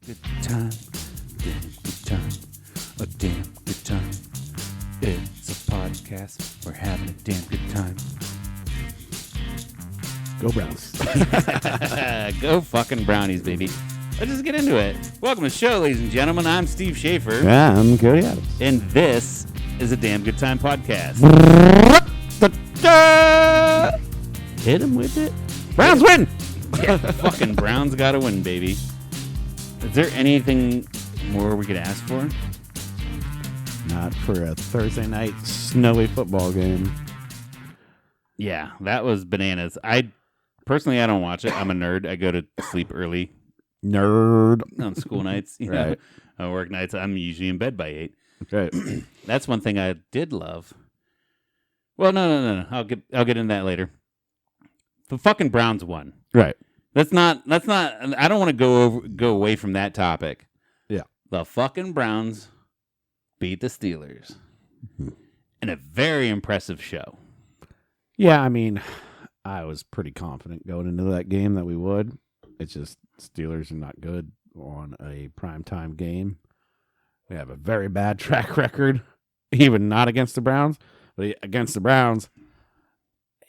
Good time, damn good time, a damn good time. It's a podcast, we're having a damn good time. Go Browns. Go fucking Brownies, baby. Let's just get into it. Welcome to the show, ladies and gentlemen. I'm Steve Schaefer. Yeah, I'm Cody Adams. And this is a damn good time podcast. Hit him with it. Browns win! Yeah, fucking Browns gotta win, baby. Is there anything more we could ask for? Not for a Thursday night snowy football game. Yeah, that was bananas. Personally, I don't watch it. I'm a nerd. I go to sleep early. Nerd. On school nights. You know, on work nights. I'm usually in bed by 8. Right. That's one thing I did love. Well, no. I'll get into that later. The fucking Browns won. Right. That's not. I don't want to go away from that topic. Yeah. The fucking Browns beat the Steelers in a very impressive show. Yeah, I mean, I was pretty confident going into that game that we would. It's just Steelers are not good on a primetime game. We have a very bad track record, even not against the Browns, but against the Browns,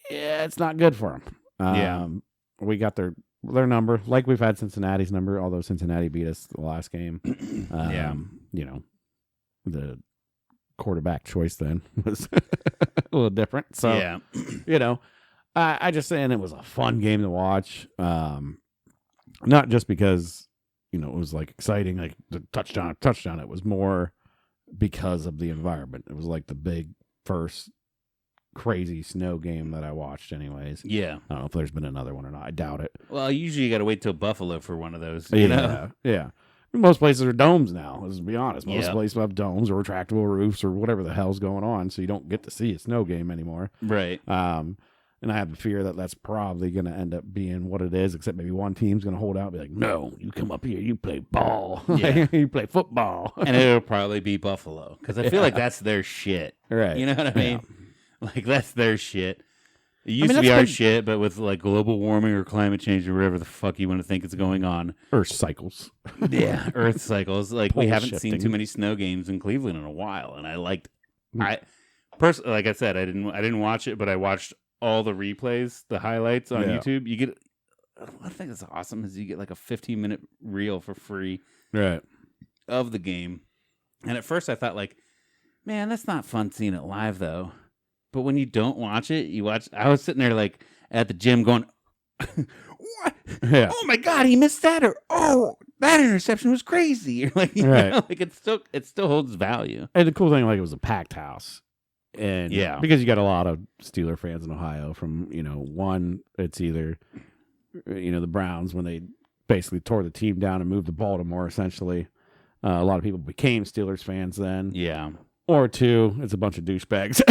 yeah, it's not good for them. We got their number, like we've had Cincinnati's number, although Cincinnati beat us the last game. You know, the quarterback choice then was a little different. So, yeah. You know, I just saying it was a fun game to watch. Not just because, you know, it was like exciting, like the touchdown. It was more because of the environment. It was like the big first crazy snow game that I watched anyways. Yeah. I don't know if there's been another one or not. I doubt it. Well, usually you got to wait till Buffalo for one of those. You know? Yeah. Most places are domes now, let's be honest. Most places have domes or retractable roofs or whatever the hell's going on, so you don't get to see a snow game anymore. Right. And I have the fear that that's probably going to end up being what it is, except maybe one team's going to hold out and be like, no, you come up here, you play ball. Yeah. You play football. And it'll probably be Buffalo, because I feel like that's their shit. Right. You know what I mean? Yeah. Like, that's their shit. It used to be our shit, but with like global warming or climate change or whatever the fuck you want to think is going on. Earth cycles. Yeah, Earth cycles. Like, we haven't seen too many snow games in Cleveland in a while, and like I said, I didn't watch it, but I watched all the replays, the highlights on YouTube. You get, I think that's awesome, is you get like a 15-minute reel for free, right, of the game. And at first I thought, like, man, that's not fun seeing it live though. But when you don't watch it, I was sitting there like at the gym going, what? Yeah. Oh my God, he missed that, or oh, that interception was crazy. Or like, you know, like it still holds value. And the cool thing, like, it was a packed house. And because you got a lot of Steeler fans in Ohio from, you know, one, it's either, you know, the Browns when they basically tore the team down and moved to Baltimore, essentially. A lot of people became Steelers fans then. Yeah. Or two, it's a bunch of douchebags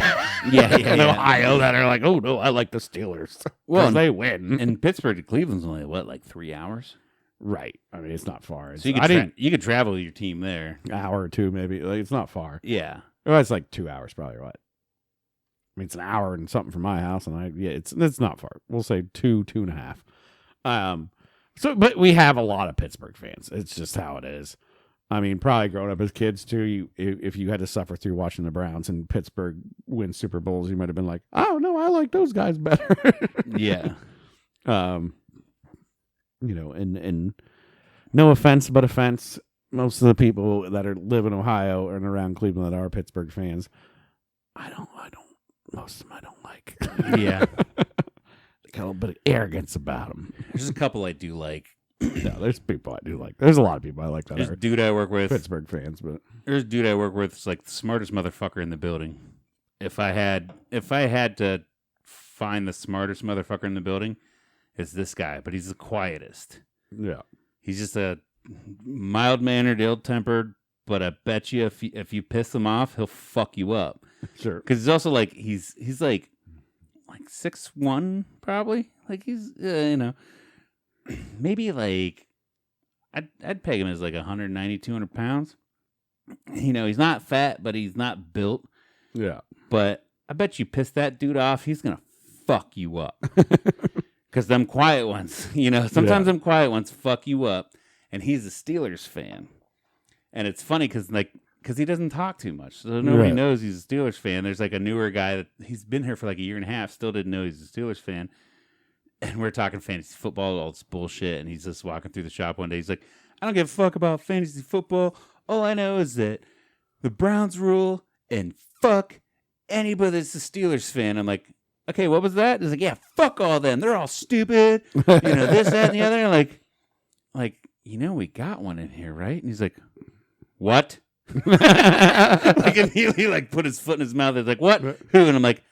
in Ohio that are like, oh, no, I like the Steelers. Well, they win. And Pittsburgh to Cleveland's only, what, like 3 hours? Right. I mean, it's not far. So you could travel with your team there. An hour or two, maybe. Like, it's not far. Yeah. Well, it's like 2 hours probably, right? I mean, it's an hour and something from my house, and it's not far. We'll say 2.5. But we have a lot of Pittsburgh fans. It's just how it is. I mean, probably growing up as kids too. If you had to suffer through watching the Browns and Pittsburgh win Super Bowls, you might have been like, "Oh no, I like those guys better." Yeah. You know, and no offense, but offense. Most of the people that live in Ohio and around Cleveland that are Pittsburgh fans, most of them I don't like. Yeah. They got a little bit of arrogance about them. There's a couple I do like. No, there's people I do like. There's a lot of people I like that There's are a dude I work with. Pittsburgh fans, but there's a dude I work with. It's like the smartest motherfucker in the building. If I had to find the smartest motherfucker in the building, it's this guy. But he's the quietest. Yeah, he's just a mild-mannered, ill-tempered. But I bet you if you piss him off, he'll fuck you up. Sure. Because he's also like he's like 6'1", probably. Like he's you know. Maybe like I'd peg him as like 190, 200 pounds. You know, he's not fat, but he's not built. Yeah. But I bet you piss that dude off, he's going to fuck you up. Because them quiet ones, you know, sometimes them quiet ones fuck you up. and he's a Steelers fan. And it's funny because he doesn't talk too much, so nobody knows he's a Steelers fan. There's like a newer guy that he's been here for like a year and a half, still didn't know he's a Steelers fan. And we're talking fantasy football, all this bullshit, and he's just walking through the shop one day. He's like, I don't give a fuck about fantasy football. All I know is that the Browns rule and fuck anybody that's a Steelers fan. I'm like, okay, what was that? He's like, yeah, fuck all them. They're all stupid. This, that, and the other. Like, we got one in here, right? And he's like, what? Like immediately put his foot in his mouth. He's like, what? Who? And I'm like,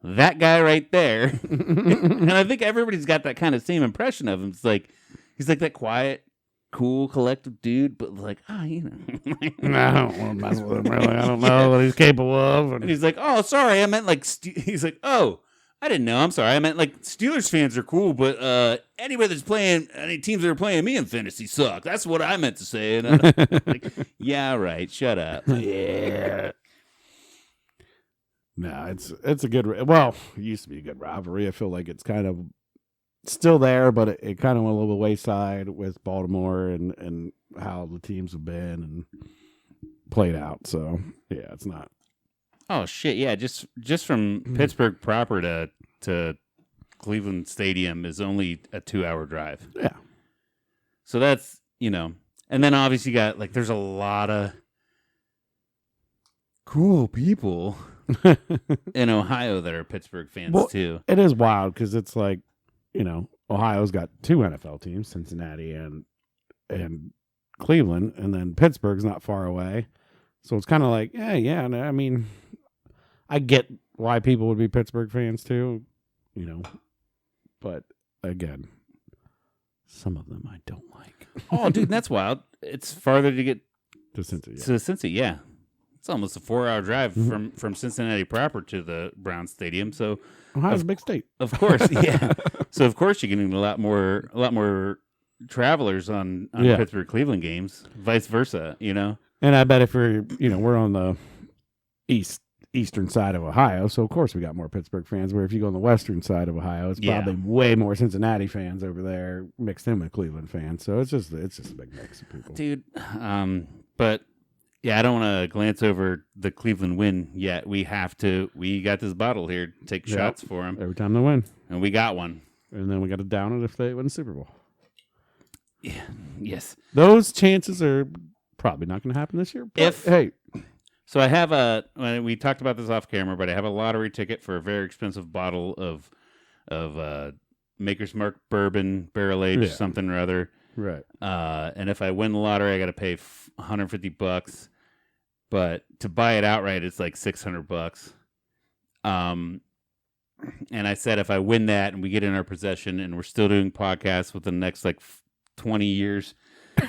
that guy right there. And I think everybody's got that kind of same impression of him. It's like, he's like that quiet, cool, collective dude, but like, I don't want to mess with him, really. I don't know what he's capable of. And he's like, oh, sorry, I meant he's like, oh, I didn't know. I'm sorry. I meant Steelers fans are cool, but anybody that's playing, any teams that are playing me in fantasy suck. That's what I meant to say. And I'm like, yeah, right. Shut up. Yeah. No, it's a good. Well, it used to be a good rivalry. I feel like it's kind of still there, but it kind of went a little wayside with Baltimore and how the teams have been and played out. So yeah, it's not. Oh shit! Yeah, just from Pittsburgh proper to Cleveland Stadium is only a 2-hour drive. Yeah. So that's and then obviously you got there's a lot of cool people in Ohio that are Pittsburgh fans too. It is wild because it's like, Ohio's got 2 NFL teams, Cincinnati and Cleveland, and then Pittsburgh's not far away. So it's kind of like, yeah. I mean, I get why people would be Pittsburgh fans too, but again, some of them I don't like. Oh, dude, that's wild. It's farther to get to Cincy. To Cincy, yeah. It's almost a 4-hour drive from Cincinnati proper to the Browns Stadium. So Ohio's a big state, of course. Yeah. So of course you're getting a lot more travelers on Pittsburgh Cleveland games, vice versa. And I bet if we're on the eastern side of Ohio, so of course we got more Pittsburgh fans. Where if you go on the western side of Ohio, it's probably way more Cincinnati fans over there mixed in with Cleveland fans. So it's just a big mix of people, dude. But. Yeah, I don't want to glance over the Cleveland win yet. We got this bottle here. Take shots for them. Every time they win. And we got one. And then we got to down it if they win the Super Bowl. Yeah. Yes. Those chances are probably not going to happen this year. So I have we talked about this off camera, but I have a lottery ticket for a very expensive bottle of Maker's Mark bourbon, barrel aged something or other. Right. And if I win the lottery, I got to pay $150. But to buy it outright, it's like $600. And I said if I win that and we get in our possession and we're still doing podcasts within the next 20 years,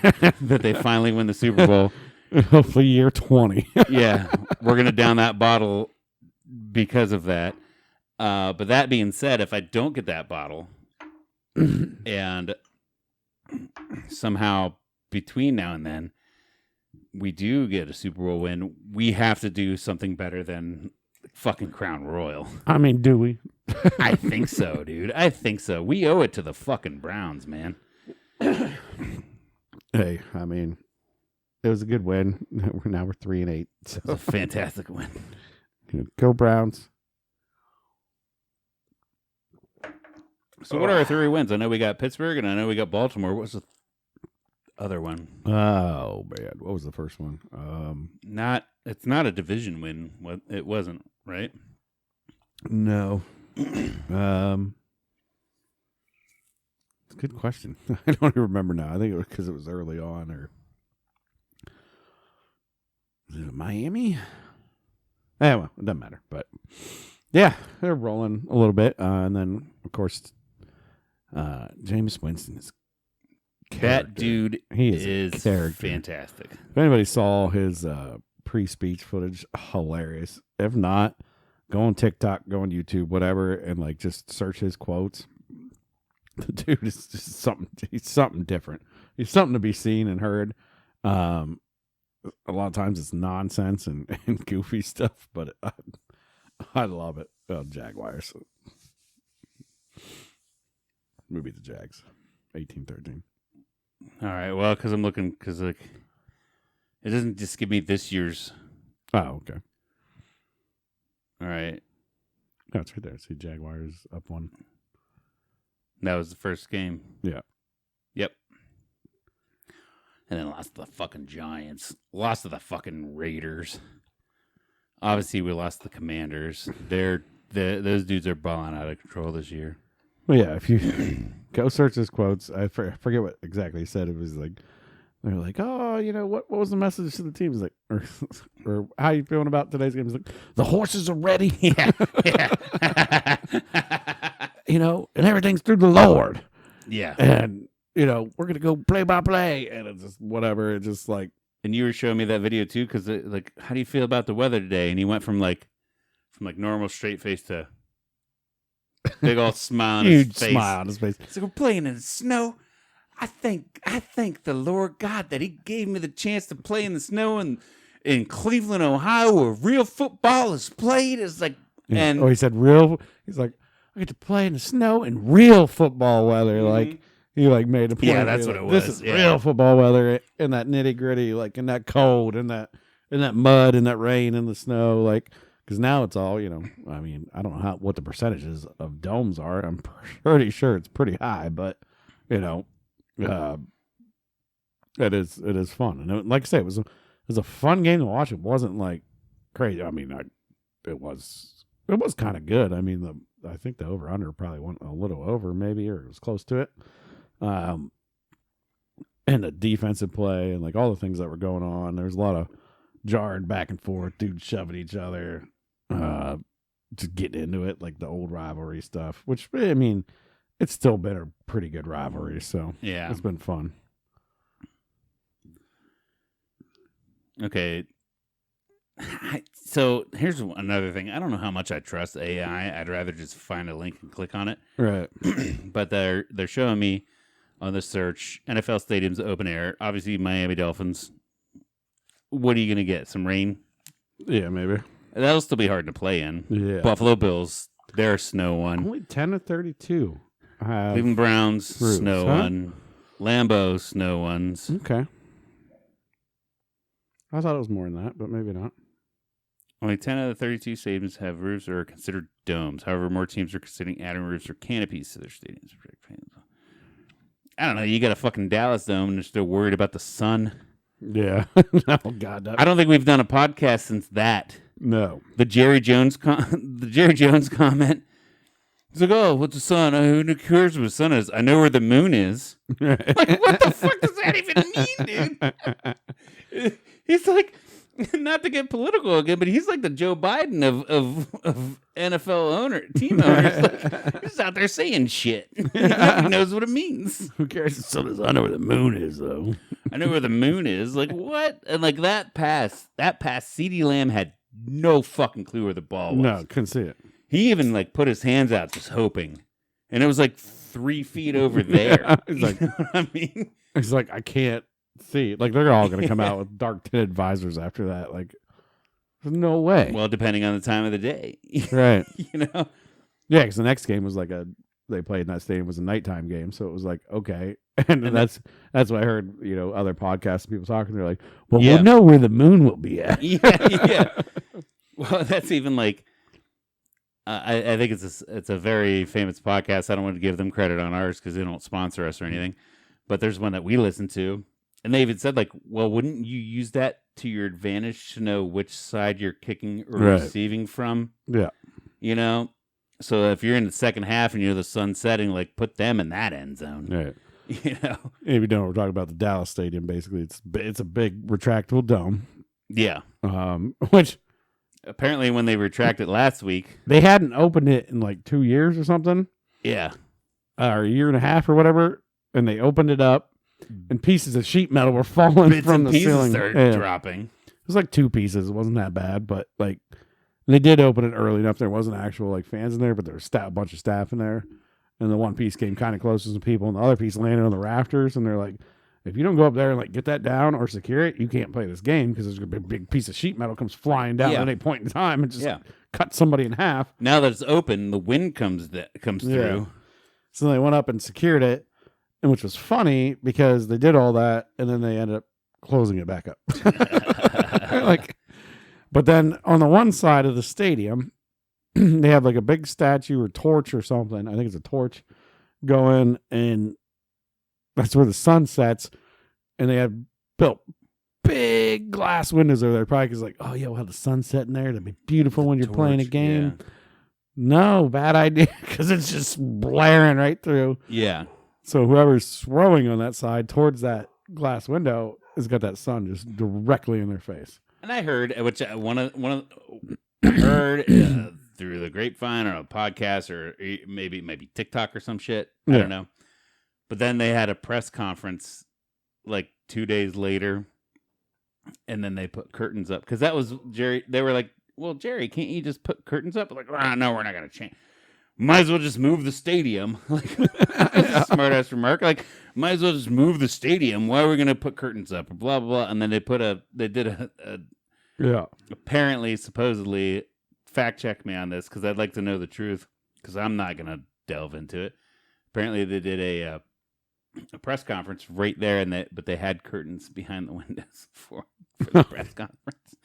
that they finally win the Super Bowl. Hopefully year 20. Yeah, we're going to down that bottle because of that. But that being said, if I don't get that bottle and somehow between now and then we do get a Super Bowl win, we have to do something better than fucking Crown Royal. I mean, do we? I think so, dude. I think so. We owe it to the fucking Browns, man. Hey, I mean, it was a good win. Now we're 3-8. So. It was a fantastic win. Go Browns. So what are our 3 wins? I know we got Pittsburgh and I know we got Baltimore. What was the other one? Oh man, what was the first one? It's not a division win. It wasn't, right? No. It's a good question. I don't even remember now. I think it was because it was early on, or was it Miami? Well, it doesn't matter. But yeah, they're rolling a little bit, and then of course, Jameis Winston is. That dude he is fantastic. If anybody saw his pre-speech footage, hilarious. If not, go on TikTok, go on YouTube, whatever, and just search his quotes. The dude is just something. He's something different. He's something to be seen and heard. A lot of times it's nonsense and goofy stuff, but I love it. Jaguars. We beat the Jags, 18-13. All right. Well, because I'm looking, because like it doesn't just give me this year's. Oh, okay. All right. No, it's right there. See, Jaguars up 1. That was the first game. Yeah. Yep. And then lost to the fucking Giants. Lost to the fucking Raiders. Obviously, we lost the Commanders. Those dudes are balling out of control this year. Well, yeah, if you go search his quotes, I forget what exactly he said. It was like, they're like, oh, what was the message to the team? He's like, or how you feeling about today's game? He's like, the horses are ready. Yeah. And everything's through the Lord. Yeah. And, we're going to go play by play. And it's just whatever. It's just like. And you were showing me that video too, because like, how do you feel about the weather today? And he went from normal straight face to big old smile on his face. Huge smile on his face. So we're playing in the snow. I thank the Lord God that He gave me the chance to play in the snow in Cleveland, Ohio, where real football is played. It's like, and he said real. He's like, I get to play in the snow in real football weather. Mm-hmm. Like he made a point. Yeah, that's what it was. This is real football weather in that nitty gritty, like in that cold, in that mud, in that rain, in the snow, like. Because now it's all, I mean, I don't know what the percentages of domes are. I'm pretty sure it's pretty high, but it is fun. And like I say, it was a fun game to watch. It wasn't like crazy. I mean, it was kind of good. I mean, I think the over under probably went a little over, maybe, or it was close to it. And the defensive play and like all the things that were going on. There's a lot of jarring back and forth, dudes shoving each other. Just getting into it, like the old rivalry stuff, which, I mean, it's still been a pretty good rivalry, so yeah, it's been fun. Okay. So here's another thing. I don't know how much I trust AI. I'd rather just find a link and click on it. Right. But they're showing me on the search, NFL stadiums open air. Obviously, Miami Dolphins. What are you going to get? Some rain? Yeah, maybe. That'll still be hard to play in. Yeah. Buffalo Bills, they're snow one. Only 10 to 32. Cleveland Browns, roofs, snow one. Lambeau, snow ones. Okay. I thought it was more than that, but maybe not. Only 10 out of 32 stadiums have roofs or are considered domes. However, more teams are considering adding roofs or canopies to their stadiums. I don't know. You got a fucking Dallas dome and they're still worried about the sun. Yeah. Oh, God. I don't think we've done a podcast since that. No. The Jerry Jones comment. He's like, oh, what's the sun? Who cares what the sun is? I know where the moon is. Like, what the fuck does that even mean, dude? He's like, not to get political again, but he's like the Joe Biden of NFL team owners. Like, he's out there saying shit. Nobody knows what it means. Who cares? So does I know where the moon is, though. I know where the moon is. Like, what? And like that pass, CeeDee Lamb had no fucking clue where the ball was. No, couldn't see it. He even like put his hands out just hoping. And it was like 3 feet over there. He's like, you know what I mean? He's like, I can't see. Like, they're all going to come out with dark tinted visors after that. Like, there's no way. Well, depending on the time of the day. Right. You know? Yeah, because the next game was like they played in that stadium was a nighttime game. So it was like, okay. And that's what I heard, other podcasts, people talking. They're like, well, we'll know where the moon will be at. Yeah. Well, that's even like, I think it's a very famous podcast. I don't want to give them credit on ours because they don't sponsor us or anything. But there's one that we listen to. And they even said, like, well, wouldn't you use that to your advantage to know which side you're kicking or receiving from? Yeah. So if you're in the second half and you're the sun setting, like, put them in that end zone. Right. If you don't, we're talking about the Dallas Stadium, basically. It's a big retractable dome. Yeah. Which... Apparently, when they retracted last week... They hadn't opened it in like 2 years or something. Yeah. Or a year and a half or whatever. And they opened it up. And pieces of sheet metal were falling from the ceiling. Started dropping. It was like 2 pieces. It wasn't that bad. But like, they did open it early enough. There wasn't actual like fans in there. But there was a bunch of staff in there. And the one piece came kind of close to some people. And the other piece landed on the rafters. And they're like... If you don't go up there and like get that down or secure it, you can't play this game because there's a big piece of sheet metal comes flying down at any point in time and just cut somebody in half. Now that it's open, the wind comes through. So they went up and secured it, and which was funny because they did all that and then they ended up closing it back up. Like, but then on the one side of the stadium, they have like a big statue or torch or something. I think it's a torch going, and that's where the sun sets. And they have built big glass windows over there. Probably because like, oh yeah, we'll have the sunset in there. That'd be beautiful when you're playing a game. Yeah. No, bad idea, because it's just blaring right through. Yeah. So whoever's throwing on that side towards that glass window has got that sun just directly in their face. And I heard, which one of heard through the grapevine or a podcast or maybe TikTok or some shit. I don't know. But then they had a press conference like 2 days later, and then they put curtains up because that was Jerry. They were like, "Well, Jerry, can't you just put curtains up?" Like, no, we're not gonna change. Might as well just move the stadium. Like, smart ass remark. Like, might as well just move the stadium. Why are we gonna put curtains up? Blah blah blah. And then they did a apparently, supposedly, fact check me on this because I'd like to know the truth because I'm not gonna delve into it. Apparently, they did a press conference right there, but they had curtains behind the windows for the press conference.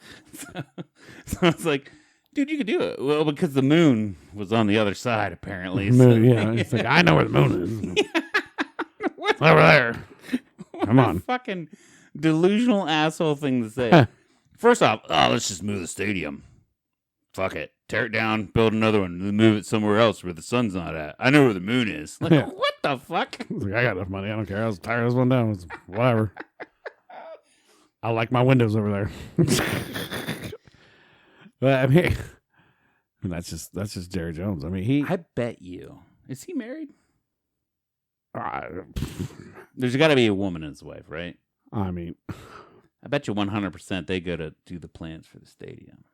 So I was like, dude, you could do it. Well, because the moon was on the other side, apparently. It's like, I know where the moon is. Over there. Come on. Fucking delusional asshole thing to say. First off, let's just move the stadium. Fuck it. Tear it down, build another one, and move it somewhere else where the sun's not at. I know where the moon is. Like, what the fuck? Like, I got enough money. I don't care. I was tired of this one down. It's whatever. I like my windows over there. But I mean, that's just Jerry Jones. I mean, I bet you. Is he married? There's got to be a woman and his wife, right? I bet you 100% they go to do the plans for the stadium.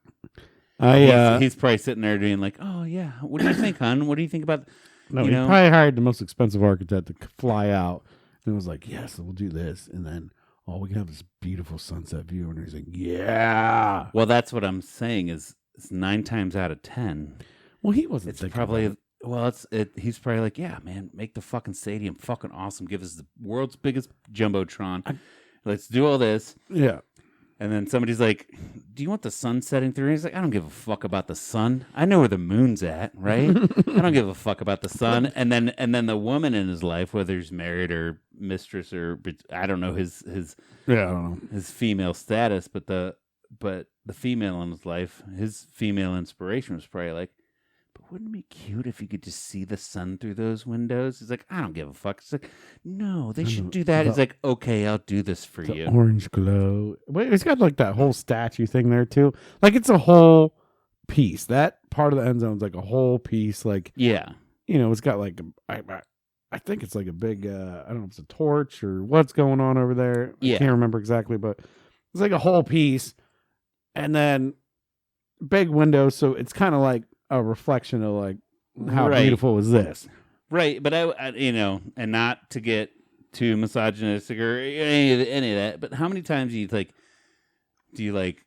He's probably sitting there doing like, oh yeah, what do you think, hon? What do you think about? No, he probably hired the most expensive architect to fly out, and was like, yes, we'll do this, and then we can have this beautiful sunset view, and he's like, yeah. Well, that's what I'm saying is 9 times out of 10. Well, he wasn't. It's probably he's probably like, yeah, man, make the fucking stadium fucking awesome. Give us the world's biggest jumbotron. Let's do all this. Yeah. And then somebody's like, do you want the sun setting through? He's like, I don't give a fuck about the sun. I know where the moon's at, right? I don't give a fuck about the sun. And then the woman in his life, whether he's married or mistress or I don't know his I don't know his female status, but the female in his life, his female inspiration was probably like, but wouldn't it be cute if you could just see the sun through those windows? He's like, I don't give a fuck. It's like, no, they should do that. He's like, okay, I'll do this for you. Orange glow. Wait, it's got like that whole statue thing there too. Like it's a whole piece. That part of the end zone's like a whole piece. Like, yeah, it's got like I think it's like a big. I don't know if it's a torch or what's going on over there. I can't remember exactly, but it's like a whole piece, and then big windows. So it's kind of like a reflection of like how beautiful is this, right? But I and not to get too misogynistic or any of that, but how many times do you like,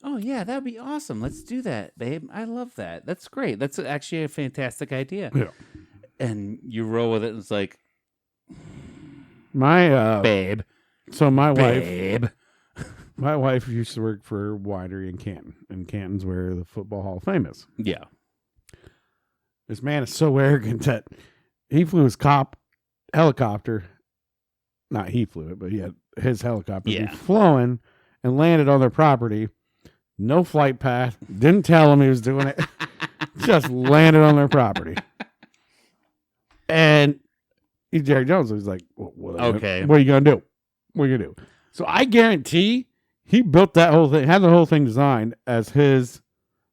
oh yeah, that'd be awesome, let's do that, babe, I love that, that's great, that's actually a fantastic idea, and you roll with it, and it's like, my babe. So my wife used to work for a winery in Canton. And Canton's where the Football Hall of Fame is. Yeah. This man is so arrogant that he flew his helicopter. Not he flew it, but he had his helicopter. Yeah. He flown and landed on their property. No flight path. Didn't tell him he was doing it. Just landed on their property. And he's Jerry Jones. So he's like, what are you going to do? What are you going to do? So I guarantee he built that whole thing, had the whole thing designed as his.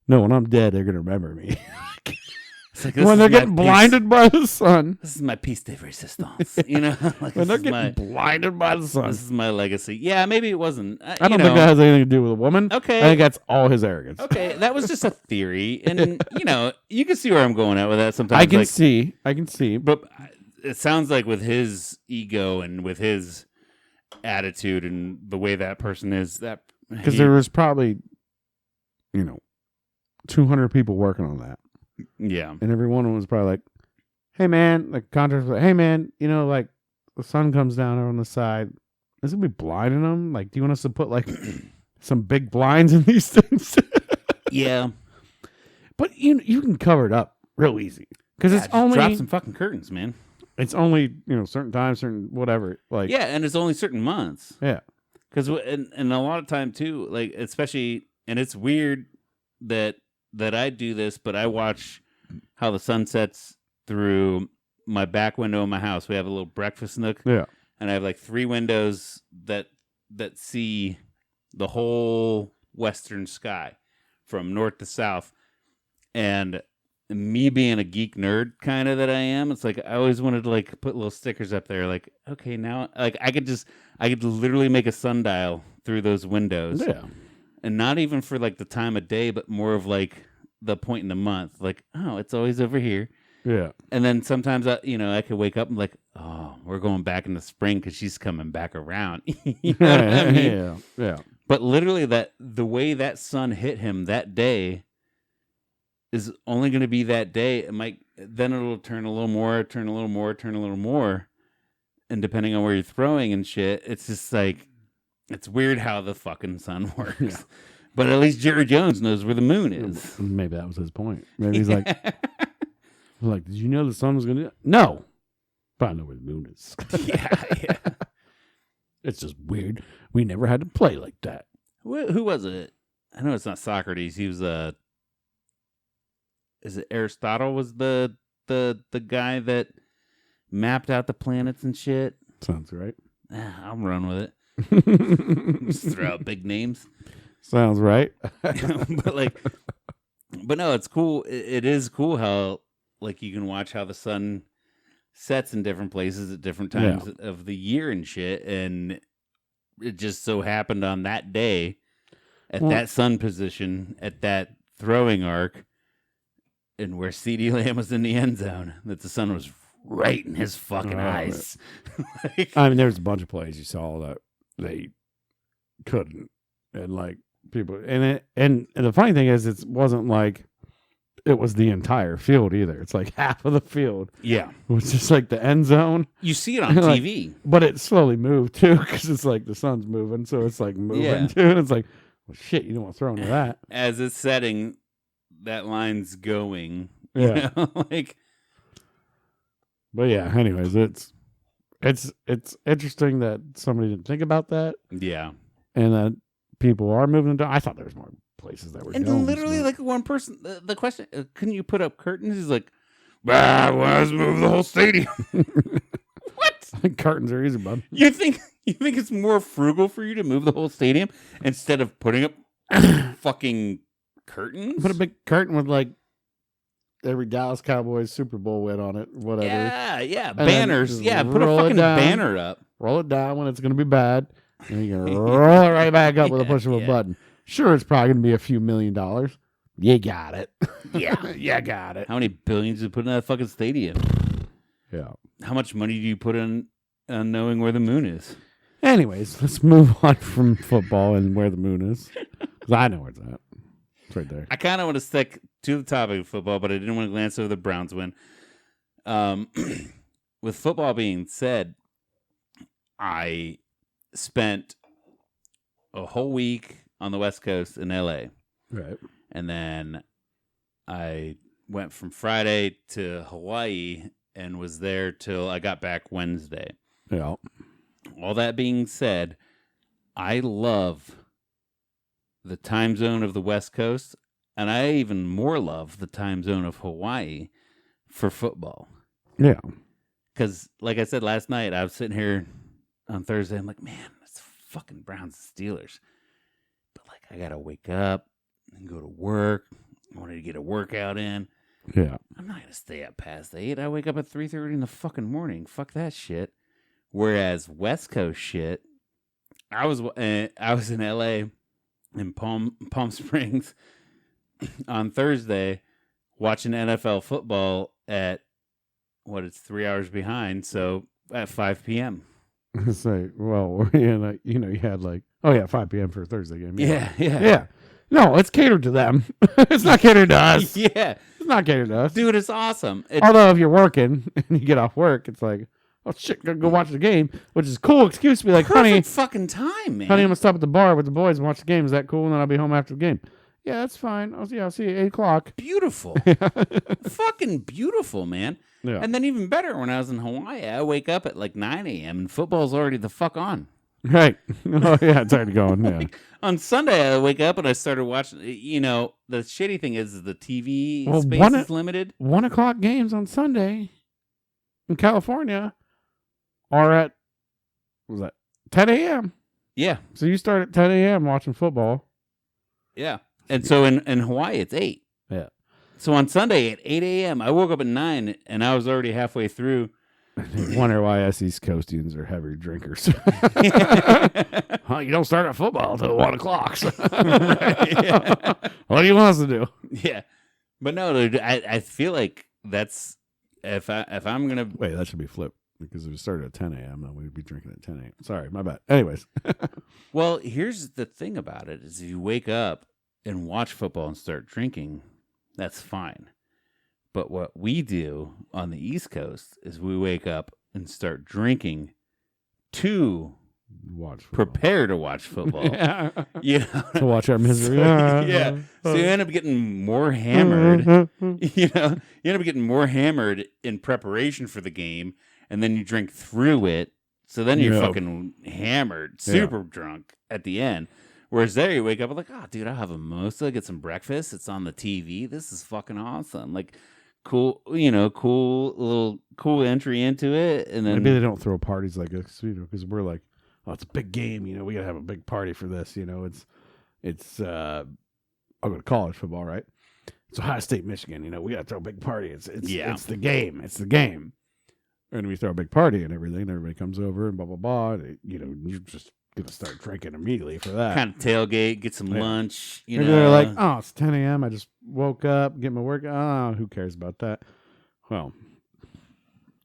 No, when I'm dead, they're gonna remember me. Like, when they're getting blinded by the sun. This is my piece de resistance. Like, when they're getting blinded by the sun. This is my legacy. Yeah, maybe it wasn't. I don't think that has anything to do with a woman. Okay, I think that's all his arrogance. Okay, that was just a theory, and you can see where I'm going at with that. Sometimes I can see, but it sounds like with his ego and with his attitude and the way that person is, that because there was probably 200 people working on that, and every one of them was probably like, hey man, like contractors, like, hey man, like the sun comes down on the side. Is it gonna be blinding them? Like, do you want us to put like some big blinds in these things? Yeah, but you can cover it up real easy because it's only drop some fucking curtains, man. It's only certain times, certain whatever. Like and it's only certain months. Yeah, because and a lot of time too, like especially, and it's weird that I do this, but I watch how the sun sets through my back window in my house. We have a little breakfast nook. Yeah. And I have like 3 windows that see the whole western sky from north to south. And me being a geek nerd kind of that I am, it's like I always wanted to like put little stickers up there like, okay, now like I could literally make a sundial through those windows. Yeah. And not even for like the time of day, but more of like the point in the month. Like, oh, it's always over here. Yeah. And then sometimes I could wake up and like, oh, we're going back in the spring because she's coming back around. You know what I mean? Yeah. Yeah. But literally the way that sun hit him that day is only going to be that day. Then it'll turn a little more, turn a little more, turn a little more. And depending on where you're throwing and shit, it's just like, it's weird how the fucking sun works. Yeah. But at least Jerry Jones knows where the moon is. Maybe that was his point. Maybe he's like, did you know the sun was going to? No. But I know where the moon is. Yeah. It's just weird. We never had to play like that. Who was it? I know it's not Socrates. He was is it Aristotle was the guy that mapped out the planets and shit? Sounds right. I'll run with it. Just throw out big names. Sounds right. but no, it's cool. It is cool how like you can watch how the sun sets in different places at different times of the year and shit. And it just so happened on that day at that sun position at that throwing arc and where CeeDee Lamb was in the end zone that the sun was right in his fucking eyes. I mean, there's a bunch of plays you saw that they couldn't, and like people, and the funny thing is, it wasn't like it was the entire field either. It's like half of the field. Yeah, it was just like the end zone. You see it on TV, but it slowly moved too because it's like the sun's moving, so it's like moving too, and it's like, well, shit, you don't want to throw into that as it's setting. That line's going. Yeah, like. But yeah, anyways, it's interesting that somebody didn't think about that. Yeah, and that people are moving down. I thought there was more places that were. And literally, like one person, the question, couldn't you put up curtains? He's like, let's move the whole stadium. What? Curtains are easy, bud. You think it's more frugal for you to move the whole stadium instead of putting up fucking curtains? Put a big curtain with like every Dallas Cowboys Super Bowl win on it, whatever. Yeah, and banners. Yeah, put a fucking banner up. Roll it down when it's going to be bad, and you can roll it right back up with a push of a button. Sure, it's probably going to be a few $1 million. You got it. Yeah, you got it. How many billions do you put in that fucking stadium? Yeah. How much money do you put in knowing where the moon is? Anyways, let's move on from football and where the moon is, because I know where it's at. It's right there. I kind of want to stick to the topic of football, but I didn't want to glance over the Browns win. With football being said, I spent a whole week on the West Coast in LA. Right. And then I went from Friday to Hawaii and was there till I got back Wednesday. Yeah. All that being said, I love the time zone of the West Coast, and I even more love the time zone of Hawaii for football. Yeah. Because, like I said last night, I was sitting here on Thursday. I'm like, man, it's fucking Browns and Steelers. But, like, I got to wake up and go to work. I wanted to get a workout in. Yeah. I'm not going to stay up past 8. I wake up at 3:30 in the fucking morning. Fuck that shit. Whereas West Coast shit, I was in LA in Palm Springs on Thursday watching NFL football at it's 3 hours behind, so at 5 p.m. Say, well, you had 5 p.m. for a Thursday game. Yeah. No, it's catered to them. It's not catered to us. Yeah. It's not catered to us. Dude, it's awesome. Although if you're working and you get off work, it's like, oh shit, gotta go watch the game, which is a cool excuse to be like, Perfect honey, fucking time, man. honey, I'm gonna stop at the bar with the boys and watch the game. Is that cool? And then I'll be home after the game. Yeah, that's fine. I'll see you at 8:00. Beautiful. Fucking beautiful, man. Yeah. And then even better, when I was in Hawaii, I wake up at like 9 a.m. and football's already the fuck on. Right. Oh, yeah, it's already going. Yeah. Like, on Sunday, I wake up and I started watching. You know, the shitty thing is the TV space is limited. 1:00 games on Sunday in California are at, what was that, 10 a.m.? Yeah. So you start at 10 a.m. watching football. Yeah. And so in Hawaii, it's 8. Yeah. So on Sunday at 8 a.m., I woke up at 9 and I was already halfway through. I wonder why us East Coastians are heavy drinkers. You don't start at football until 1:00. So. Right, yeah. What do you want us to do? Yeah. But no, dude, I feel like that's, if I'm going to. Wait, that should be flipped. Because if it started at 10 a.m., then we'd be drinking at 10 a.m. Sorry, my bad. Anyways. Well, here's the thing about it is if you wake up and watch football and start drinking, that's fine. But what we do on the East Coast is we wake up and start drinking to prepare to watch football. Yeah. You know? To watch our misery. Yeah. So you end up getting more hammered. You know, you end up getting more hammered in preparation for the game, and then you drink through it. So then you're fucking hammered, super drunk at the end. Whereas there you wake up like, oh, dude, I'll have a mimosa, get some breakfast. It's on the TV. This is fucking awesome. Like, cool, cool entry into it. And then maybe they don't throw parties like this, because we're like, oh, it's a big game. We got to have a big party for this. It's I'll go to college football, right? It's Ohio State, Michigan. We got to throw a big party. It's the game. It's the game. And we throw a big party and everything. And everybody comes over and blah, blah, blah. And, you're just going to start drinking immediately for that. Kind of tailgate, get some lunch. Maybe they're like, oh, it's 10 a.m. I just woke up, get my work. Oh, who cares about that? Well,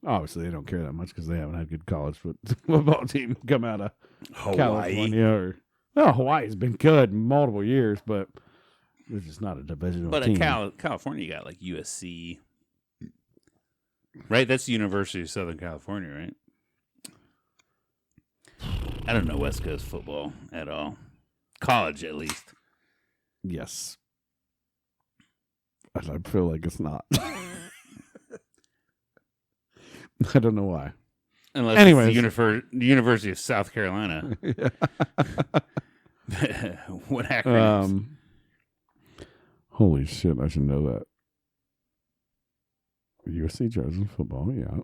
obviously they don't care that much because they haven't had good college football team come out of California. Hawaii's been good multiple years, but it's just not a divisional team. But California, you got like USC. Right? That's the University of Southern California, right? I don't know West Coast football at all. College, at least. Yes. I feel like it's not. I don't know why. Unless anyways. It's the University of South Carolina. What acronyms? Holy shit, I should know that. USC Trojan football, yeah.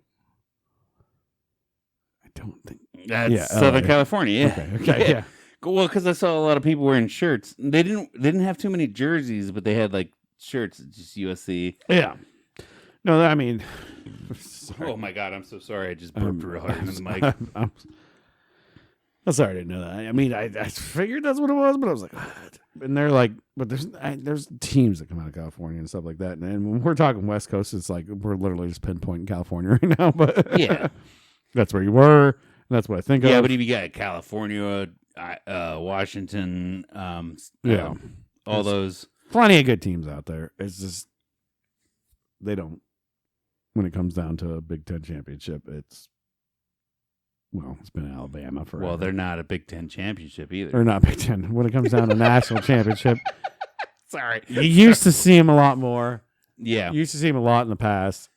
I don't think that's Southern California. Yeah. Okay, yeah. Well, because I saw a lot of people wearing shirts. They didn't have too many jerseys, but they had like shirts, just USC. Yeah. No, I mean. Oh my God, I'm so sorry. I just burped real hard into the mic. I'm sorry, I didn't know that. I mean, I figured that's what it was, but I was like, what? And they're like, but there's teams that come out of California and stuff like that. And when we're talking West Coast, it's like we're literally just pinpointing California right now. But yeah, that's where you were. And that's what I think of. Yeah, but if you got California, Washington, all those. Plenty of good teams out there. It's just, they don't, when it comes down to a Big Ten championship, it's been Alabama forever. Well, they're not a Big Ten championship either. They're not Big Ten. When it comes down to national championship. Sorry. You used to see them a lot more. Yeah. You used to see them a lot in the past.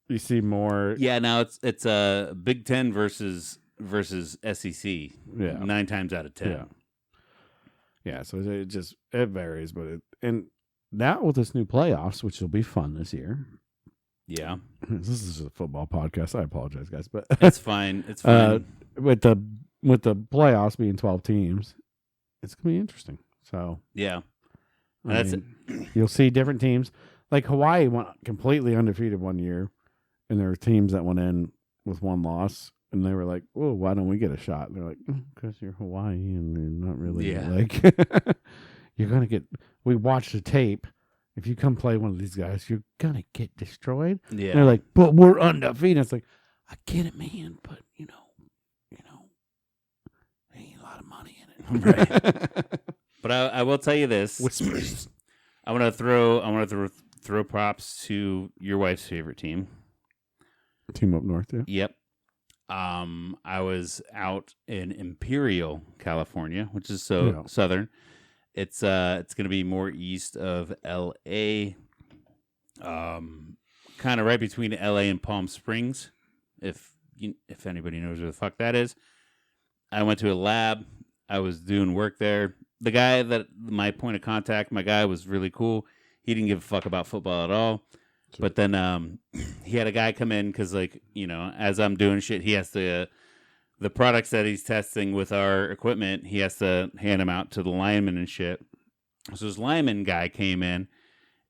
You see more. Yeah, now it's a Big Ten versus SEC. Yeah. 9 times out of 10. Yeah. Yeah, so it varies, but and now with this new playoffs, which will be fun this year. Yeah. This is a football podcast. I apologize, guys, but it's fine. It's fine. With the playoffs being 12 teams, it's gonna be interesting. So yeah, you'll see different teams. Like Hawaii went completely undefeated one year, and there were teams that went in with one loss, and they were like, "Oh, why don't we get a shot?" And they're like, "Because you're Hawaii, and you're not really like you're gonna get." We watched the tape. If you come play one of these guys, you're gonna get destroyed. Yeah, and they're like, "But we're undefeated." It's like, I get it, man, but you know, there ain't a lot of money in it. Right. But I will tell you this: whispers. I want to throw props to your wife's favorite team. Team up north, yeah. Yep. I was out in Imperial, California, which is southern. It's going to be more east of LA, kind of right between LA and Palm Springs. If anybody knows where the fuck that is. I went to a lab. I was doing work there. The guy my point of contact, my guy was really cool. He didn't give a fuck about football at all. Sure. But then he had a guy come in because, as I'm doing shit, he has to, the products that he's testing with our equipment, he has to hand them out to the linemen and shit. So this lineman guy came in,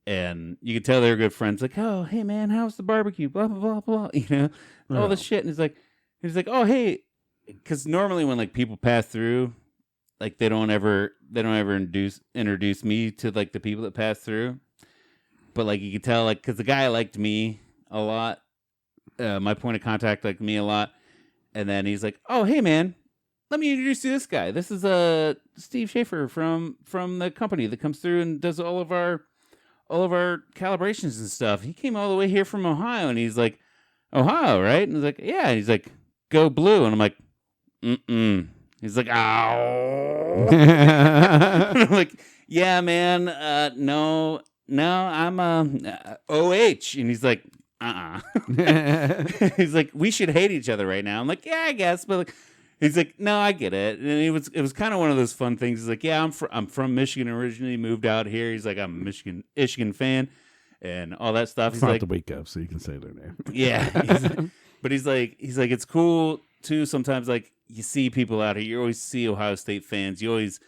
and you could tell they were good friends. Like, oh, hey, man, how's the barbecue? Blah, blah, blah, blah. All this shit. And he's like, oh, hey, because normally when, people pass through, they don't ever introduce me to, the people that pass through. But, you could tell, because the guy liked me a lot. My point of contact liked me a lot. And then he's like, oh, hey, man, let me introduce you to this guy. This is Steve Schaefer from the company that comes through and does all of our calibrations and stuff. He came all the way here from Ohio. And he's like, Ohio, right? And he's like, yeah. And he's like, go blue. And I'm like, mm-mm. He's like, ow. I'm like, yeah, man, no, I'm OH. And he's like, He's like, we should hate each other right now. I'm like, yeah, I guess. But he's like, no, I get it. And it was kind of one of those fun things. He's like, yeah, I'm from Michigan originally, moved out here. He's like, I'm a Michigan fan and all that stuff. It's he's not the wake up, so you can say their name. Yeah. But he's like, it's cool too. Sometimes you see people out here. You always see Ohio State fans. You always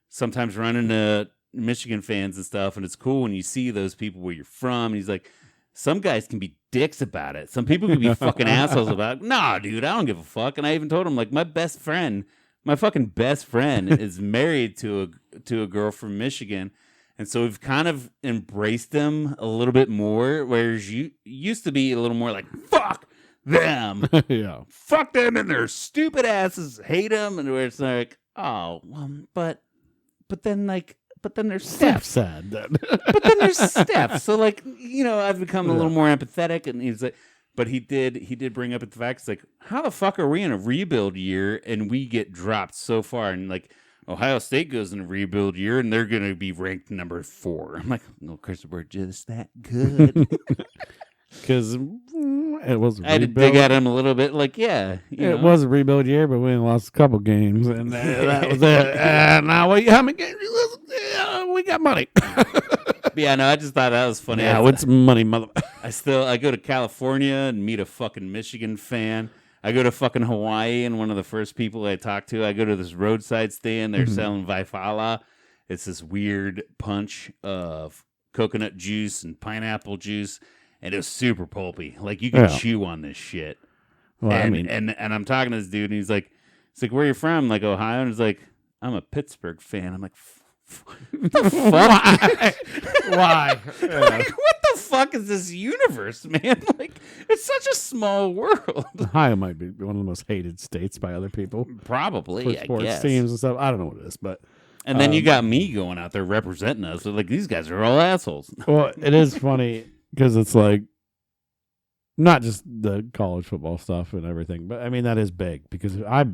sometimes run into Michigan fans and stuff. And it's cool when you see those people where you're from. And he's like, some guys can be dicks about it. Some people can be fucking assholes about it. Nah, dude, I don't give a fuck. And I even told him, my fucking best friend is married to a girl from Michigan. And so we've kind of embraced them a little bit more, whereas you used to be a little more like, fuck them. Yeah. Fuck them and their stupid asses. Hate them. And where it's like, oh, well, but then there's Steph. Sad then. But then there's Steph. So I've become a little more empathetic, and he's like, but he did bring up the fact, it's like, how the fuck are we in a rebuild year and we get dropped so far? And Ohio State goes in a rebuild year and they're going to be ranked number 4. I'm like, no, Chris, we're just that good. Because it was. I had to dig at him a little bit. It was a rebuild year, but we only lost a couple games, and that was it. Now how many games? We got money. Yeah, no, I just thought that was funny. Yeah, what's money, mother? I go to California and meet a fucking Michigan fan. I go to fucking Hawaii, and one of the first people I talk to, I go to this roadside stand. They're selling Vaifala. It's this weird punch of coconut juice and pineapple juice. And it was super pulpy. You can chew on this shit. Well, and I'm talking to this dude, and he's like, where are you from? Like, Ohio? And he's like, I'm a Pittsburgh fan. I'm like, what the fuck? Why? What the fuck is this universe, man? It's such a small world. Ohio might be one of the most hated states by other people. Probably, for sports I guess. Teams and stuff. I don't know what it is, but. And then you got me going out there representing us. So these guys are all assholes. Well, it is funny. Because it's not just the college football stuff and everything, but that is big. Because I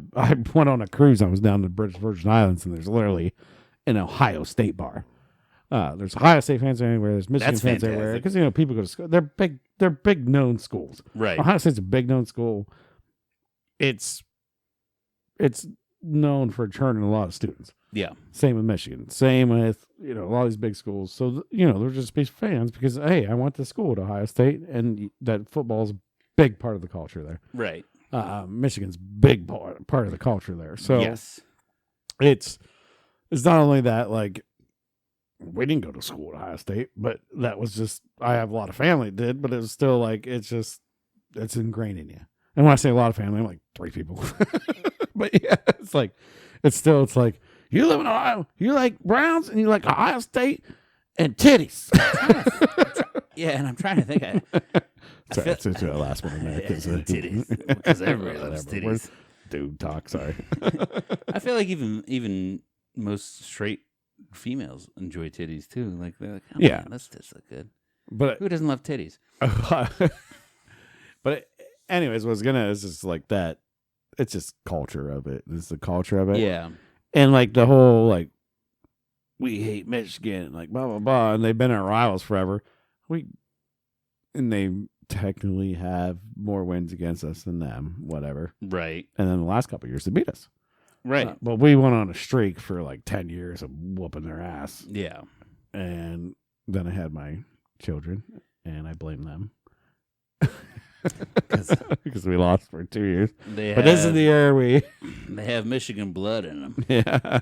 went on a cruise. I was down in the British Virgin Islands, and there's literally an Ohio State bar. There's Ohio State fans everywhere. There's Michigan fans everywhere. Because people go to school. They're big. They're big known schools. Right. Ohio State's a big known school. It's known for churning a lot of students. Yeah. Same with Michigan. Same with, a lot of these big schools. So, they're just big fans because, hey, I went to school at Ohio State, and that football is a big part of the culture there. Right. Michigan's big part of the culture there. So yes. It's not only that, we didn't go to school at Ohio State, but that was just, I have a lot of family that did, but it was still it's ingrained in you. And when I say a lot of family, I'm like 3 people. But yeah, it's you live in Ohio, you like Browns, and you like Ohio State and titties. Yeah, and I'm trying to think. Sorry, it's the last one in there. Titties. Because everybody loves titties. Dude talk, sorry. I feel like even most straight females enjoy titties, too. They're like, oh, yeah. Man, those tits look good. But who doesn't love titties? But anyways, what I was going to is just that. it's just culture of it. It's the culture of it. Yeah. And like the whole like we hate Michigan, like blah blah blah, and they've been our rivals forever. And they technically have more wins against us than them, whatever. Right. And then the last couple of years they beat us. Right. But we went on a streak for like 10 years of whooping their ass. Yeah. And then I had my children, and I blame them. Because we lost for 2 years. But this is the year they have Michigan blood in them. Yeah.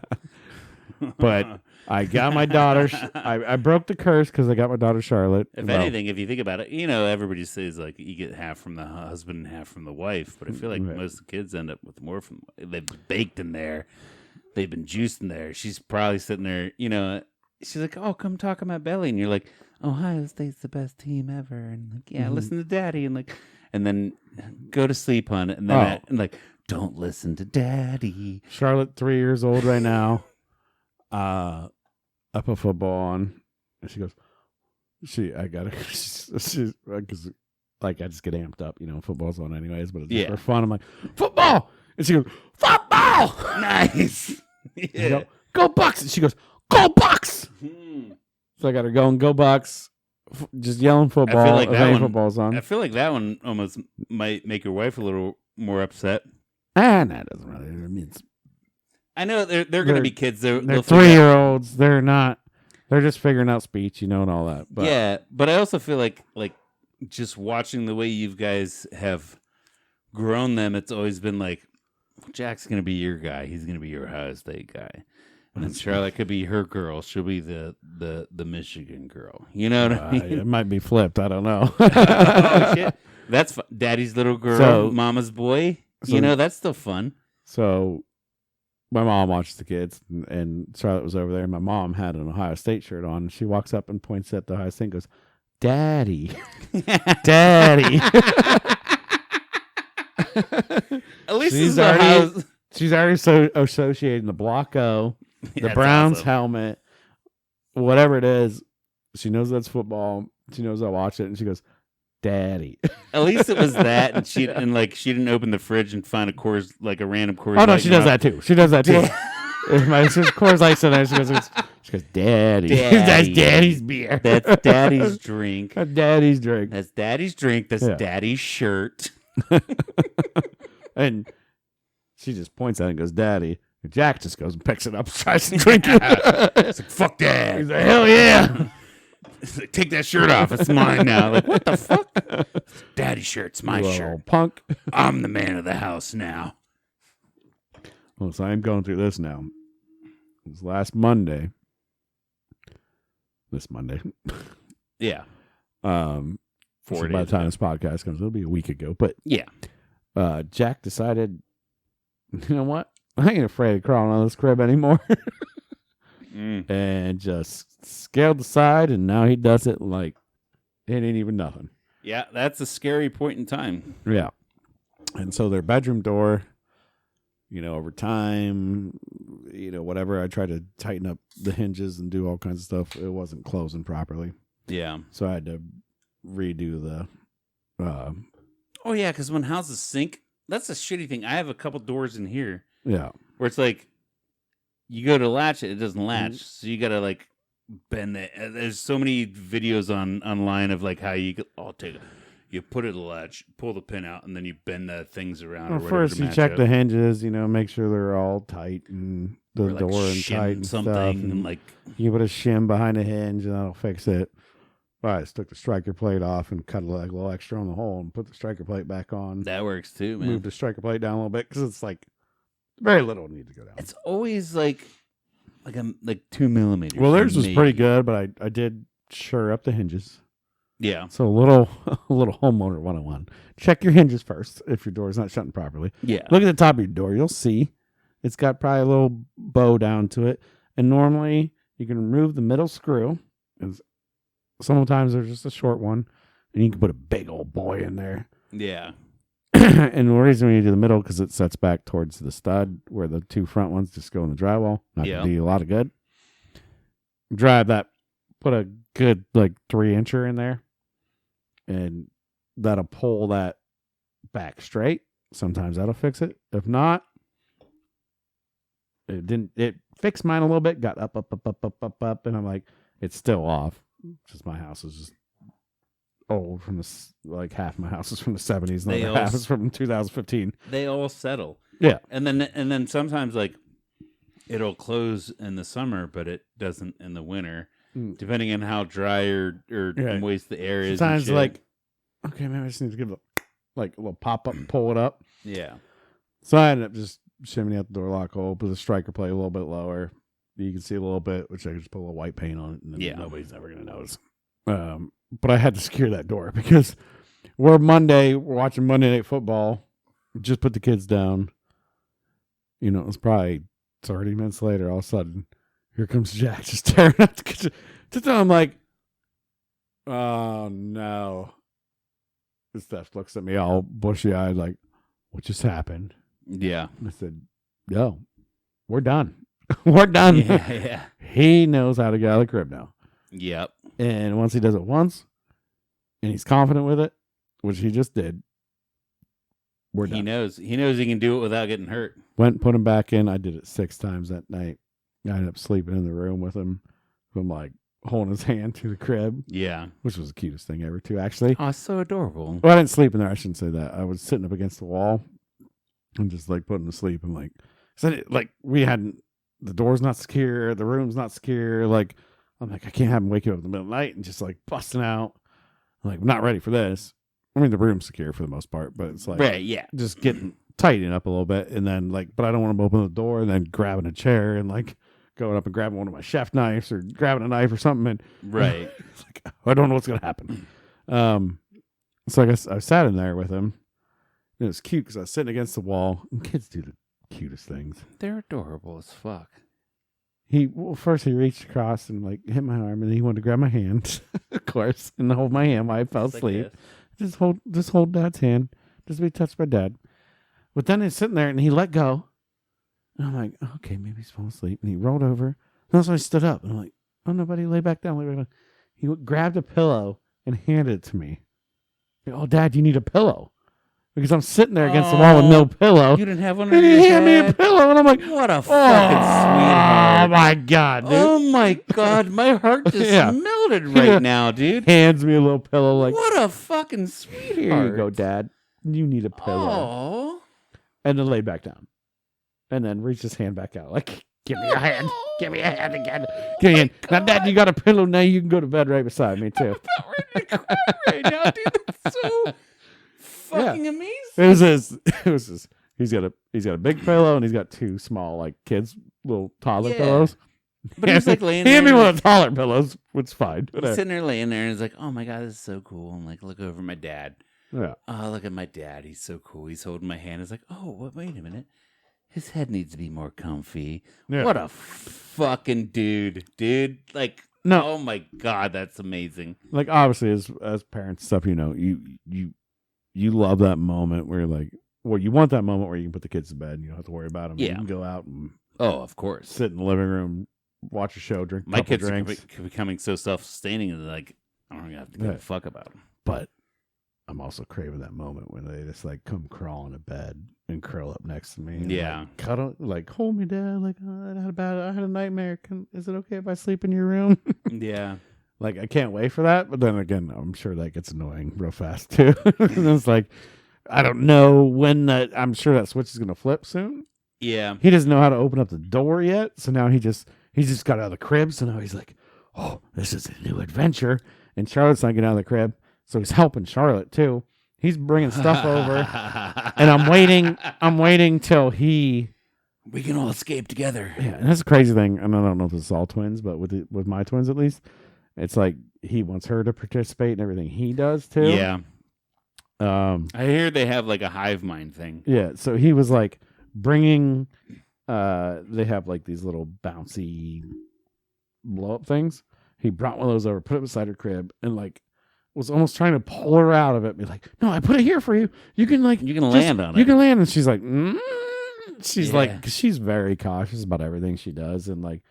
But I got my daughter. I broke the curse because I got my daughter Charlotte. If anything, if you think about it, everybody says like you get half from the husband and half from the wife. But I feel like most of the kids end up with more from. They've baked in there. They've been juiced in there. She's probably sitting there, she's like, "Oh, come talk on my belly," and you're like, "Ohio State's the best team ever," and like, "Yeah, listen to Daddy," and then go to sleep on it, and then and like, "Don't listen to Daddy." Charlotte, 3 years old right now. I put football on, and she goes, I got her. She's because like I just get amped up, football's on anyways, but it's just for fun. I'm like, football, and she goes, football, nice. Yeah. Go Bucks, and she goes, go Bucks. So I got her going, go Bucks, just yelling football. I feel like that one, football's on. I feel like that one almost might make your wife a little more upset. And that doesn't really. I mean, I know they're going to be kids. They're 3-year-olds. They're not. They're just figuring out speech, and all that. But. Yeah, but I also feel like just watching the way you guys have grown them, it's always been like, Jack's going to be your guy. He's going to be your Ohio State guy. And then Charlotte could be her girl. She'll be the Michigan girl. You know what I mean? It might be flipped. I don't know. Oh, shit. That's Daddy's little girl, Mama's boy. That's still fun. So my mom watches the kids, and Charlotte was over there, and my mom had an Ohio State shirt on, and she walks up and points at the Ohio State and goes, Daddy. Daddy. At least she's already so associating the block O, the Browns helmet, whatever it is. She knows that's football. She knows I watch it, and she goes, Daddy. At least it was that, and she didn't open the fridge and find a random Coors. Oh no, she does that too. She does that too. My Coors Light's in there. She goes, Daddy. That's Daddy's beer. That's Daddy's drink. That's Daddy's drink. That's Daddy's drink. That's Daddy's shirt. And she just points at it and goes, Daddy. And Jack just goes and picks it up and tries to drink it. It's like, fuck that. He's like, hell yeah. Like, take that shirt off. It's mine now. Like, what the fuck? Daddy's shirt's my shirt. Punk. I'm the man of the house now. Well, so I'm going through this now. It was last Monday. This Monday. Yeah. So by the time this podcast comes, it'll be a week ago. But yeah. Jack decided, you know what? I ain't afraid of crawling on this crib anymore. And just scaled the side, and now he does it like it ain't even nothing. Yeah, that's a scary point in time. Yeah. And so their bedroom door, over time, whatever, I tried to tighten up the hinges and do all kinds of stuff. It wasn't closing properly. Yeah. So I had to redo the... oh, yeah, because when houses sink, that's a shitty thing. I have a couple doors in here. Yeah. Where it's like, you go to latch it, it doesn't latch. So you got to bend it. There's so many videos online of how you you put it in the latch, pull the pin out, and then you bend the things around. Well, first you check the hinges, make sure they're all tight and the door and tight and something. Stuff. And you put a shim behind the hinge and that'll fix it. I just took the striker plate off and cut a little extra on the hole and put the striker plate back on. That works too, man. Move the striker plate down a little bit because it's very little need to go down. It's always like 2 millimeters. Well, theirs was pretty good, but I did sure up the hinges. Yeah. So a little homeowner 101. Check your hinges first if your door is not shutting properly. Yeah. Look at the top of your door. You'll see it's got probably a little bow down to it. And normally you can remove the middle screw. And sometimes there's just a short one. And you can put a big old boy in there. Yeah. And the reason we do the middle because it sets back towards the stud where the two front ones just go in the drywall. Not going to do you a lot of good. Drive that. Put a good 3-incher in there. And that'll pull that back straight. Sometimes that'll fix it. If not, it didn't. It fixed mine a little bit. Got up, and I'm like, it's still off. Just my house is just old from like half my house is from the 70s, and the other half is from 2015. They all settle. Yeah, and then sometimes like it'll close in the summer, but it doesn't in the winter, depending on how dry or moist the air is. Sometimes like, okay, maybe I just need to give it a little pop up and pull it up. Yeah. So I ended up just shimmying out the door lock hole, put the striker plate a little bit lower. You can see a little bit, which I can just put a little white paint on it, and then nobody's ever going to notice. But I had to secure that door because we're watching Monday Night Football. Just put the kids down. You know, it was probably 30 minutes later. All of a sudden, here comes Jack just tearing out the kitchen. I'm like, oh no. Steph looks at me all bushy-eyed like, what just happened? Yeah. I said, yo, we're done. We're done. Yeah. He knows how to get out of the crib now. Yep. And once he does it once, and he's confident with it, which he just did, we're done. He knows he can do it without getting hurt. Went and put him back in. I did it 6 times that night. I ended up sleeping in the room with him. I'm like holding his hand to the crib. Yeah. Which was the cutest thing ever, too, actually. Oh, it's so adorable. Well, I didn't sleep in there. I shouldn't say that. I was sitting up against the wall and just like putting him to sleep. I'm like, we hadn't, the door's not secure. The room's not secure. Like, I'm like, I can't have him waking up in the middle of the night and just like busting out. I'm like, I'm not ready for this. I mean, the room's secure for the most part, but it's like, right, yeah, just getting tightened up a little bit. And then like, but I don't want him to open the door and then grabbing a chair and like going up and grabbing one of my chef knives or grabbing a knife or something. And right. It's like, I don't know what's going to happen. So I guess I sat in there with him. And it was cute because I was sitting against the wall. And kids do the cutest things. They're adorable as fuck. First he reached across and like hit my arm, and he wanted to grab my hand, of course, and hold my hand while I fell asleep. Just hold Dad's hand, just be touched by Dad. But then he's sitting there and he let go, and I'm like, okay, maybe he's falling asleep. And he rolled over, and that's when I stood up, and I'm like, oh, nobody, lay back down. He grabbed a pillow and handed it to me. Oh, Dad, you need a pillow. Because I'm sitting there against the wall with no pillow. You didn't have one. And he handed me a pillow, and I'm like, "What a fucking sweetheart!" Oh my god, dude! Oh my god, my heart just melted right now, dude. Hands me a little pillow, like, what a fucking sweetheart! Here you go, Dad. You need a pillow. And then lay back down, and then reach his hand back out, like, give me your hand, give me a hand again, give me a hand. Now, Dad, you got a pillow. Now you can go to bed right beside me too. I'm about ready to cry right now, dude. That's so fucking amazing. It was his. He's got a big pillow, and he's got 2 small, like, kids, little toddler pillows. But he's like laying there. Hand me one of the taller pillows, which is fine. He's sitting there laying there, and he's like, oh my god, this is so cool. And like, look over my dad. Yeah. Oh, look at my dad. He's so cool. He's holding my hand. He's like, oh, wait a minute. His head needs to be more comfy. Yeah. What a fucking dude. Like, no. Oh my god, that's amazing. Like, obviously, as parents and stuff, you know, you love that moment where, like, well, you want that moment where you can put the kids to bed and you don't have to worry about them. Yeah. You can go out and of course, sit in the living room, watch a show, drink a couple drinks. My kids are becoming so self-sustaining and like, I don't even have to give a fuck about them. But I'm also craving that moment when they just like come crawling to bed and curl up next to me. And, like, cuddle, like, hold me, Dad. Like, I had a nightmare. Is it okay if I sleep in your room? Yeah. Like, I can't wait for that. But then again, I'm sure that gets annoying real fast too. And it's like, I don't know when I'm sure that switch is going to flip soon. Yeah. He doesn't know how to open up the door yet. So now he just got out of the crib. So now he's like, oh, this is a new adventure. And Charlotte's not getting out of the crib. So he's helping Charlotte too. He's bringing stuff over. And I'm waiting till we can all escape together. Yeah. And that's a crazy thing. And I don't know if it's all twins, but with my twins, at least, it's like he wants her to participate in everything he does too. Yeah. I hear they have like a hive mind thing. Yeah, so he was like bringing. They have like these little bouncy blow up things. He brought one of those over, put it beside her crib, and like was almost trying to pull her out of it. Be like, "No, I put it here for you. You can land on it. You can land." And she's like, she's like, she's very cautious about everything she does, and like,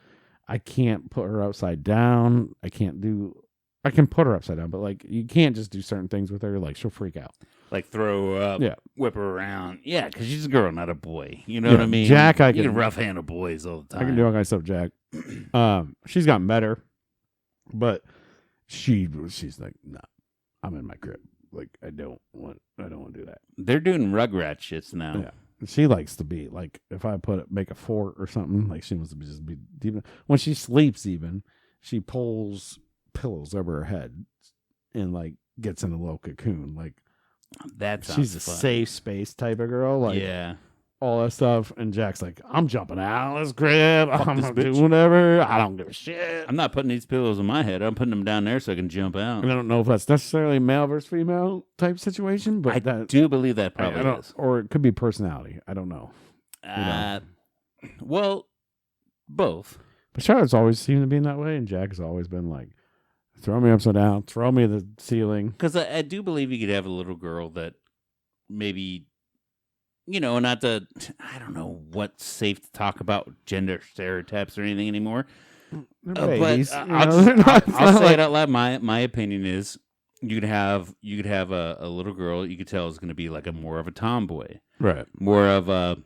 I can't put her upside down. I can put her upside down, but like you can't just do certain things with her. Like she'll freak out. like throw her up, whip her around. Yeah, because she's a girl, not a boy. You know what I mean? Jack, you can rough handle boys all the time. I can do all kinds of stuff, Jack. She's gotten better, but she's like, nah, I'm in my crib. Like, I don't want to do that. They're doing Rugrat shits now. Yeah. She likes to be like, if I make a fort or something, like she wants to just be deep. When she sleeps, even she pulls pillows over her head and like gets in a little cocoon. Like she's a safe space type of girl. Like all that stuff. And Jack's like, I'm jumping out of this crib. I'm gonna do whatever. I don't give a shit. I'm not putting these pillows on my head. I'm putting them down there so I can jump out. And I don't know if that's necessarily a male versus female type situation, but I do believe that probably is. Or it could be personality. I don't know. Well, both. But Charlotte's always seemed to be in that way, and Jack has always been like, throw me upside down, throw me to the ceiling. Because I do believe you could have a little girl that maybe, not to, I don't know what's safe to talk about gender stereotypes or anything anymore. Babies, but I'll say it out loud. My opinion is you could have a little girl you could tell is going to be like more of a tomboy, right? More of a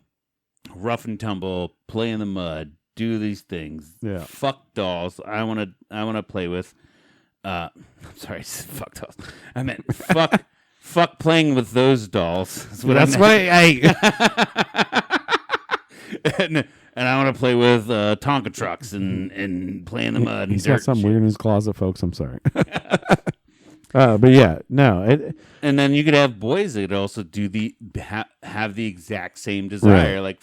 rough and tumble, play in the mud, do these things. Yeah. Fuck dolls. I want to play with. I'm sorry, I said fuck dolls. I meant fuck playing with those dolls. That's what I and I want to play with Tonka trucks and play in the mud. He's got something weird in his closet, folks. I'm sorry. But yeah, no. And then you could have boys that also do have the exact same desire. Right. Like,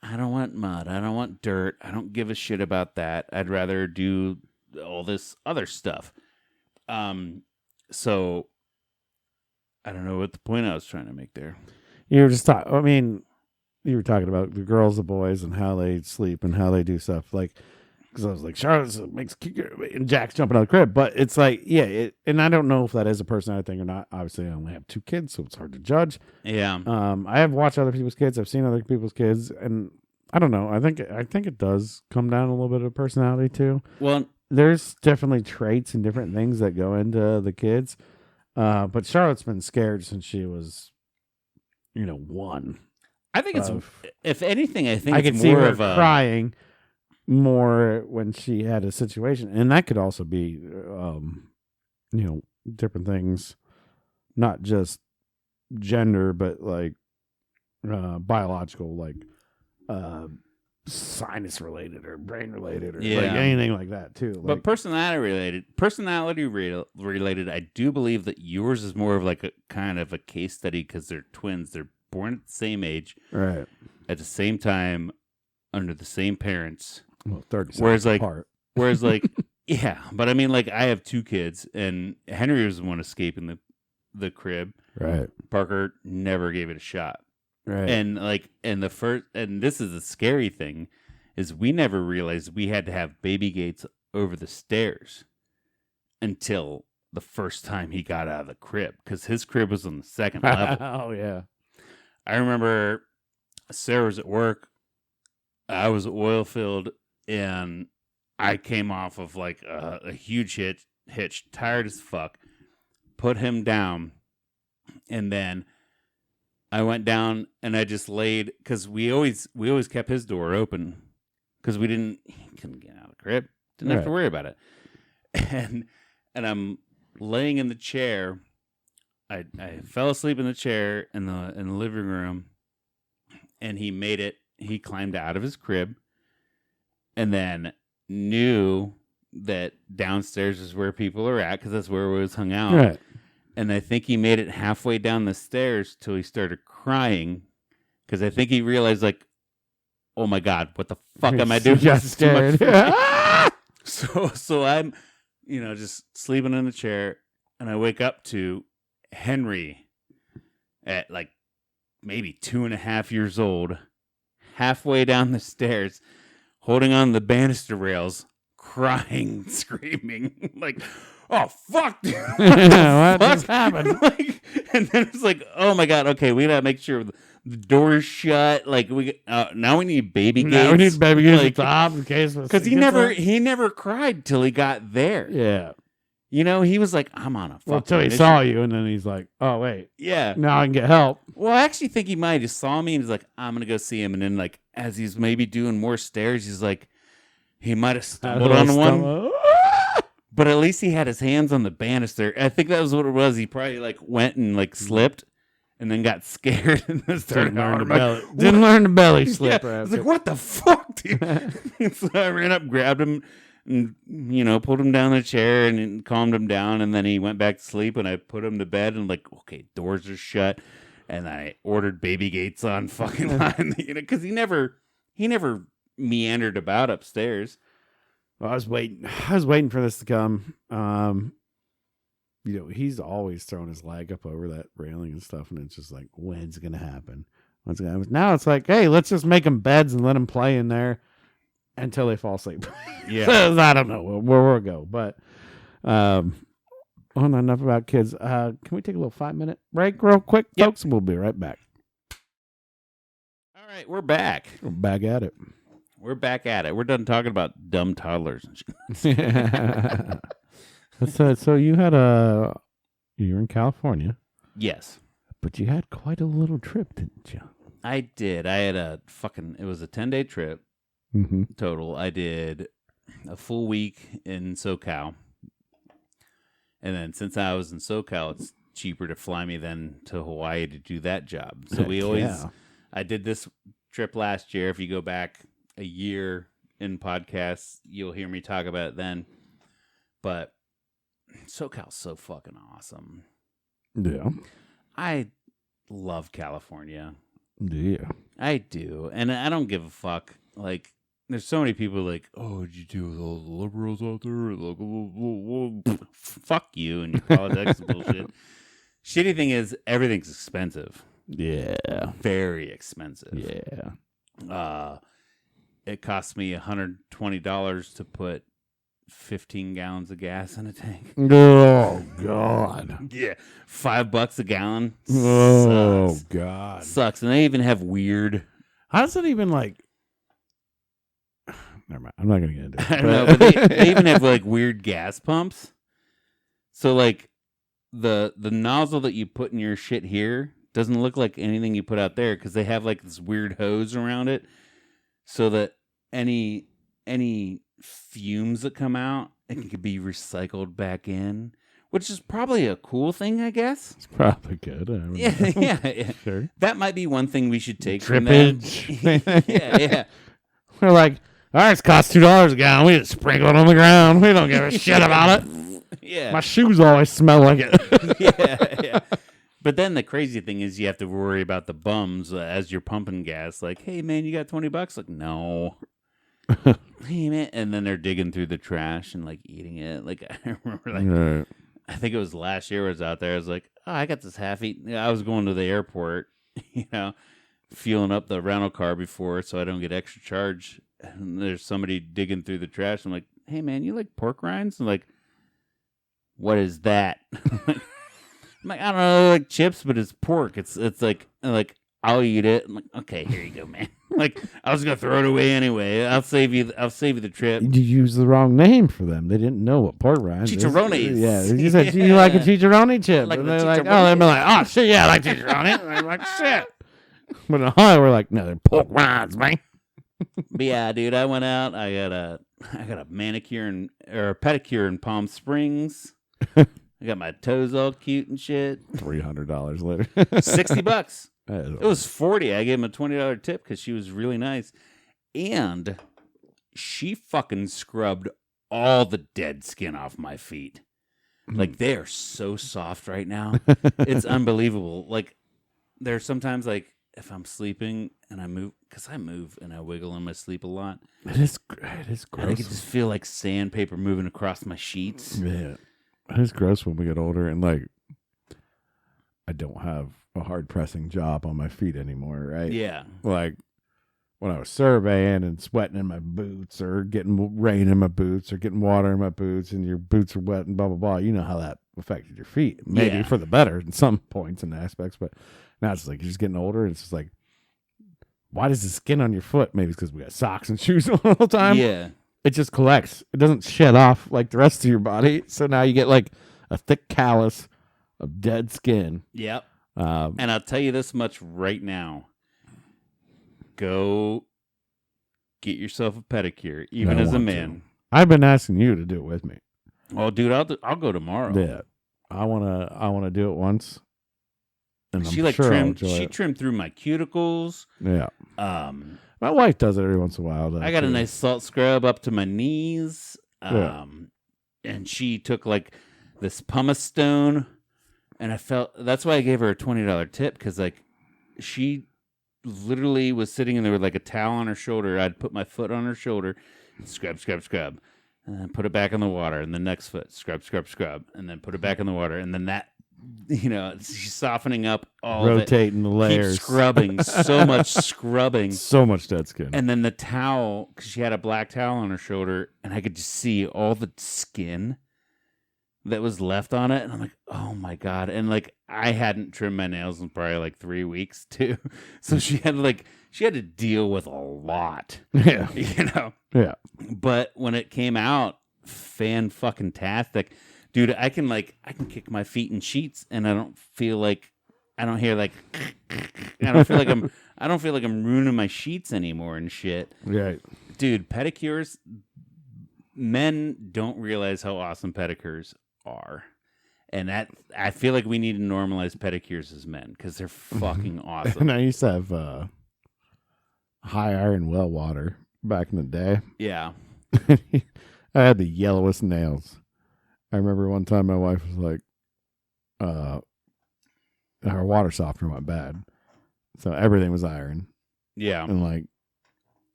I don't want mud. I don't want dirt. I don't give a shit about that. I'd rather do all this other stuff. So I don't know what the point I was trying to make there. You were just talking. I mean, you were talking about the girls, the boys, and how they sleep and how they do stuff. Like, because I was like, Charlotte makes and Jack's jumping out of the crib, but it's like, and I don't know if that is a personality thing or not. Obviously, I only have 2 kids, so it's hard to judge. Yeah. I have watched other people's kids. I've seen other people's kids, and I don't know. I think it does come down a little bit of personality too. Well, there's definitely traits and different things that go into the kids. But Charlotte's been scared since she was, 1. I think it's, if anything, I think I it's can see more her of a crying more when she had a situation, and that could also be, different things, not just gender, but like biological, like sinus related or brain related or like anything like that too. Like, but personality related, I do believe that yours is more of like a kind of a case study because they're twins. They're born at the same age, right? At the same time, under the same parents. Well, 30 whereas like, apart. Yeah, but I mean, like, I have 2 kids, and Henry was the one escaping the crib. Right. Parker never gave it a shot. Right. And this is the scary thing, is we never realized we had to have baby gates over the stairs until the first time he got out of the crib, because his crib was on the 2nd level. Oh yeah. I remember Sarah was at work. I was oil filled, and I came off of like a huge hitch, tired as fuck, put him down, and then I went down and I just laid, because we always kept his door open because he couldn't get out of the crib, didn't have to worry about it, and I'm laying in the chair. I fell asleep in the chair in the living room, and he made it. He climbed out of his crib, and then knew that downstairs is where people are at, because that's where we was hung out. Right. And I think he made it halfway down the stairs till he started crying, because I think he realized, like, oh my God, what the fuck am I doing? Just scared. So I'm, just sleeping in the chair, and I wake up to Henry at like maybe 2.5 years old, halfway down the stairs, holding on the banister rails, crying, screaming, like, oh, fuck, dude. What just happened? And then it's like, oh, my God, okay, we got to make sure the door's shut. Like, now we need baby gates. Now we need baby gates at the top in case. Because he never cried till he got there. Yeah. You know, he was like, I'm on a fucking until he mission. saw you, and then he's like, oh, wait. Yeah. Now I can get help. Well, I actually think he might have just saw me and he's like, I'm going to go see him. And then, like, as he's maybe doing more stairs, he's like, he might have stumbled on one. But at least he had his hands on the banister. I think that was what it was. He probably, like, went and, like, slipped and then got scared and then started Didn't learn the belly slip. Yeah. I was like, what the fuck, dude? So I ran up, grabbed him, and, you know, pulled him down the chair and calmed him down. And then he went back to sleep and I put him to bed and like, okay, doors are shut. And I ordered Baby Gates on fucking line, you know, because he never meandered about upstairs. Well, I was waiting for this to come. You know, he's always throwing his leg up over that railing and stuff. And it's just like, when's it going to happen? When's it gonna happen? Now it's like, hey, let's just make them beds and let them play in there until they fall asleep. Yeah. So, I don't know where we'll go, but enough about kids. Can we take a little 5-minute break real quick, folks? And we'll be right back. All right, we're back. We're back at it. We're back at it. We're done talking about dumb toddlers and shit. So you were in California. Yes. But you had quite a little trip, didn't you? I did. I had it was a 10-day trip. Mm-hmm. Total. I did a full week in SoCal. And then since I was in SoCal, it's cheaper to fly me than to Hawaii to do that job. So I did this trip last year. If you go back a year in podcasts, you'll hear me talk about it then. But SoCal's so fucking awesome. Yeah. I love California. Yeah. I do. And I don't give a fuck. Like, there's so many people like, oh, did you deal with all the liberals out there? Like, fuck you and your politics and bullshit. Shitty thing is, everything's expensive. Yeah. Very expensive. Yeah. It cost me $120 to put 15 gallons of gas in a tank. Oh, God. Yeah. $5 a gallon. Oh, Sucks. God. Sucks. And they even have weird... How does it even, like... Never mind. I'm not going to get into it. I don't know, but they even have, like, weird gas pumps. So, like, the nozzle that you put in your shit here doesn't look like anything you put out there because they have, like, this weird hose around it so that any fumes that come out, it can be recycled back in, which is probably a cool thing, I guess. It's probably good. Yeah. Sure. That might be one thing we should take Trippage. from that. Yeah. We're like, all right, it's cost $2 a gallon. We just sprinkle it on the ground. We don't give a shit about it. Yeah. My shoes always smell like it. Yeah. But then the crazy thing is you have to worry about the bums as you're pumping gas. Like, hey, man, you got $20? Like, no. Hey, man. And then they're digging through the trash and, like, eating it. Like, I remember, like, right. I think it was last year I was out there. I was like, oh, I got this half-eaten. I was going to the airport, you know, fueling up the rental car before so I don't get extra charge. And there's somebody digging through the trash. I'm like, hey, man, you like pork rinds? I'm like, what is that? I'm like, I don't know, like chips, but it's pork. It's like I'll eat it. I'm like, okay, here you go, man. Like, I was gonna throw it away anyway. I'll save you the trip. You used the wrong name for them. They didn't know what pork rinds is. Chicharrones. Yeah, you said you like a chicharrone chip. Like and the they're like, chicharrone. they'd be like, oh shit, yeah, I like chicharrone. And I'm like, shit. But in Ohio, we're like, no, they're pork rinds, man. But yeah, dude, I went out. I got a manicure or a pedicure in Palm Springs. I got my toes all cute and shit. $300 later. $60. It was $40. I gave him a $20 tip because she was really nice. And she fucking scrubbed all the dead skin off my feet. Like, they are so soft right now. It's unbelievable. Like, there's sometimes, like, if I'm sleeping and I move, because I move and I wiggle in my sleep a lot. It is gross. I can just feel like sandpaper moving across my sheets. Yeah. It is gross when we get older, and like, I don't have a hard pressing job on my feet anymore, right? Yeah. Like, when I was surveying and sweating in my boots, or getting rain in my boots, or getting water in my boots, and your boots are wet and blah, blah, blah, you know how that affected your feet. Maybe for the better in some points and aspects, but now it's like you're just getting older, and it's just like, why does the skin on your foot? Maybe it's because we got socks and shoes on all the time. Yeah. it just collects. It doesn't shed off like the rest of your body. So now you get like a thick callus of dead skin. Yep. And I'll tell you this much right now. Go get yourself a pedicure, even as a man. I've been asking you to do it with me. Oh, dude, I'll go tomorrow. Yeah, I wanna do it once. And she trimmed through my cuticles. Yeah. My wife does it every once in a while. I got a nice salt scrub up to my knees. And she took like this pumice stone, and that's why I gave her a $20 tip, because like she literally was sitting in there with like a towel on her shoulder. I'd put my foot on her shoulder, scrub, scrub, scrub, and then put it back in the water, and the next foot, scrub, scrub, scrub, and then put it back in the water, and then that, she's softening up all rotating the layers, keep scrubbing, so much scrubbing, so much dead skin, and then the towel, because she had a black towel on her shoulder, and I could just see all the skin that was left on it, and I'm like, oh my god. And like I hadn't trimmed my nails in probably like 3 weeks too, so she had to deal with a lot. Yeah. Yeah. But when it came out, fan-fucking-tastic. Dude, I can kick my feet in sheets, and I don't feel like I don't feel like I'm ruining my sheets anymore and shit. Right. Dude, pedicures, men don't realize how awesome pedicures are. And that, I feel like we need to normalize pedicures as men, because they're fucking awesome. And I used to have high iron well water back in the day. Yeah. I had the yellowest nails. I remember one time my wife was like, her water softener went bad. So everything was iron. Yeah. And like,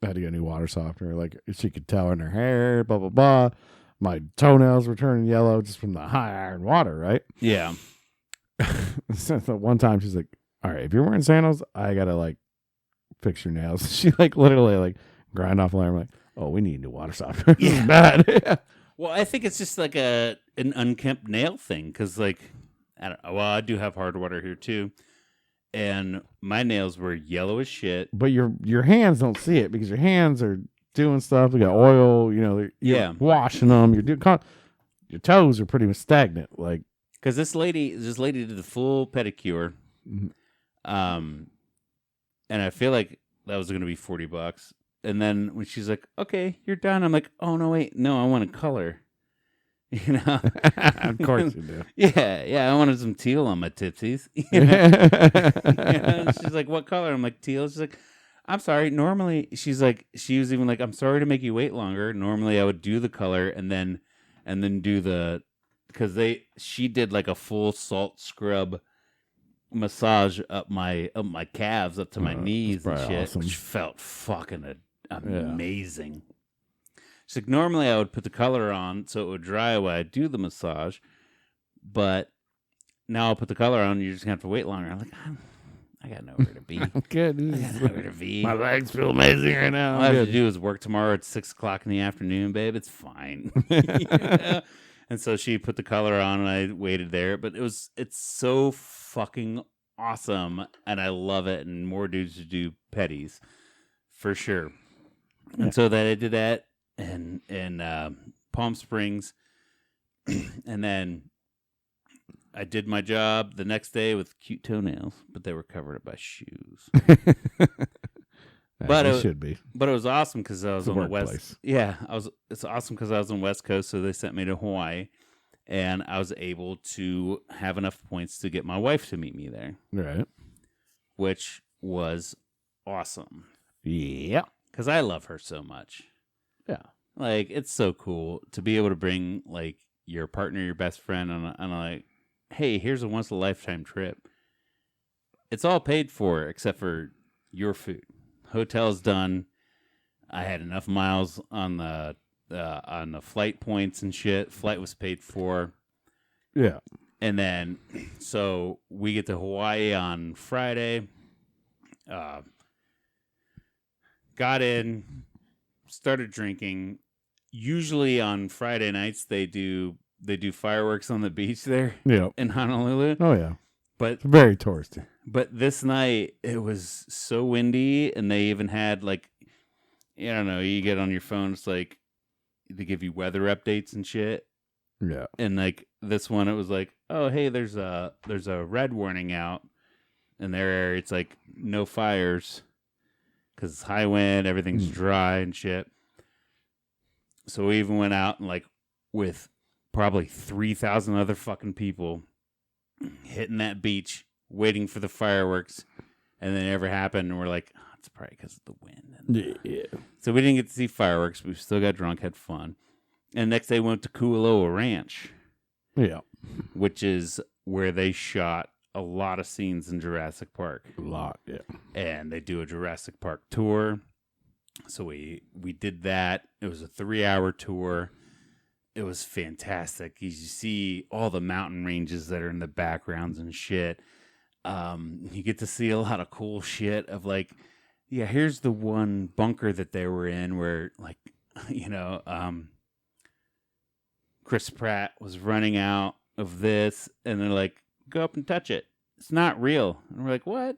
I had to get a new water softener. Like, she could tell in her hair, blah, blah, blah. My toenails were turning yellow just from the high iron water, right? Yeah. So one time she's like, all right, if you're wearing sandals, I got to like fix your nails. She like literally like grind off a layer. I'm like, oh, we need new water softener. This is bad. Well, I think it's just like an unkempt nail thing, because like, I don't know. Well, I do have hard water here too, and my nails were yellow as shit. But your hands don't see it, because your hands are doing stuff. They got oil. You're washing them. Your toes are pretty much stagnant. Like, because this lady did the full pedicure, and I feel like that was going to be $40. And then when she's like, okay, you're done, I'm like, oh, no, wait. No, I want to color. Of course you do. Yeah. I wanted some teal on my tipsies. She's like, what color? I'm like, teal. She's like, I'm sorry. Normally, she was even like, I'm sorry to make you wait longer. Normally, I would do the color and then do because she did like a full salt scrub massage up my calves, up to my knees and shit, awesome. Which felt fucking amazing. She's like, normally I would put the color on so it would dry while I do the massage, but now I'll put the color on and you're just gonna have to wait longer. I'm like, I got nowhere to be. Good. I got nowhere to be. My legs feel amazing right now. All I have to do is work tomorrow at 6:00 in the afternoon, babe. It's fine. And so she put the color on and I waited there, but it's so fucking awesome, and I love it, and more dudes to do petties for sure. And so that I did that in Palm Springs, and then I did my job the next day with cute toenails, but they were covered up by shoes. But it should be. But it was awesome because I was on the West. Place. Yeah, it's awesome because I was on the West Coast, so they sent me to Hawaii, and I was able to have enough points to get my wife to meet me there. Right. Which was awesome. Yeah. Because I love her so much. Yeah. Like, it's so cool to be able to bring, like, your partner, your best friend, on like, hey, here's a once-in-a-lifetime trip. It's all paid for except for your food. Hotel's done. I had enough miles on the flight points and shit. Flight was paid for. Yeah. And then, so we get to Hawaii on Friday. Got in, started drinking. Usually on Friday nights they do fireworks on the beach there. Yeah. In Honolulu. Oh yeah. But it's very touristy. But this night it was so windy, and they even had like, I don't know, you get on your phone, it's like they give you weather updates and shit. Yeah. And like this one, it was like, oh hey, there's a red warning out in their area. It's like no fires because it's high wind, everything's dry and shit. So we even went out and like with probably 3,000 other fucking people hitting that beach, waiting for the fireworks, and then it never happened. And we're like, oh, it's probably because of the wind. Yeah. So we didn't get to see fireworks. But we still got drunk, had fun. And next day we went to Kualoa Ranch. Yeah. Which is where they shot a lot of scenes in Jurassic Park. A lot, yeah. And they do a Jurassic Park tour. So we did that. It was a 3-hour tour. It was fantastic. You see all the mountain ranges that are in the backgrounds and shit. You get to see a lot of cool shit of like, yeah, here's the one bunker that they were in where like, Chris Pratt was running out of this and they're like, go up and touch it. It's not real. And we're like, what?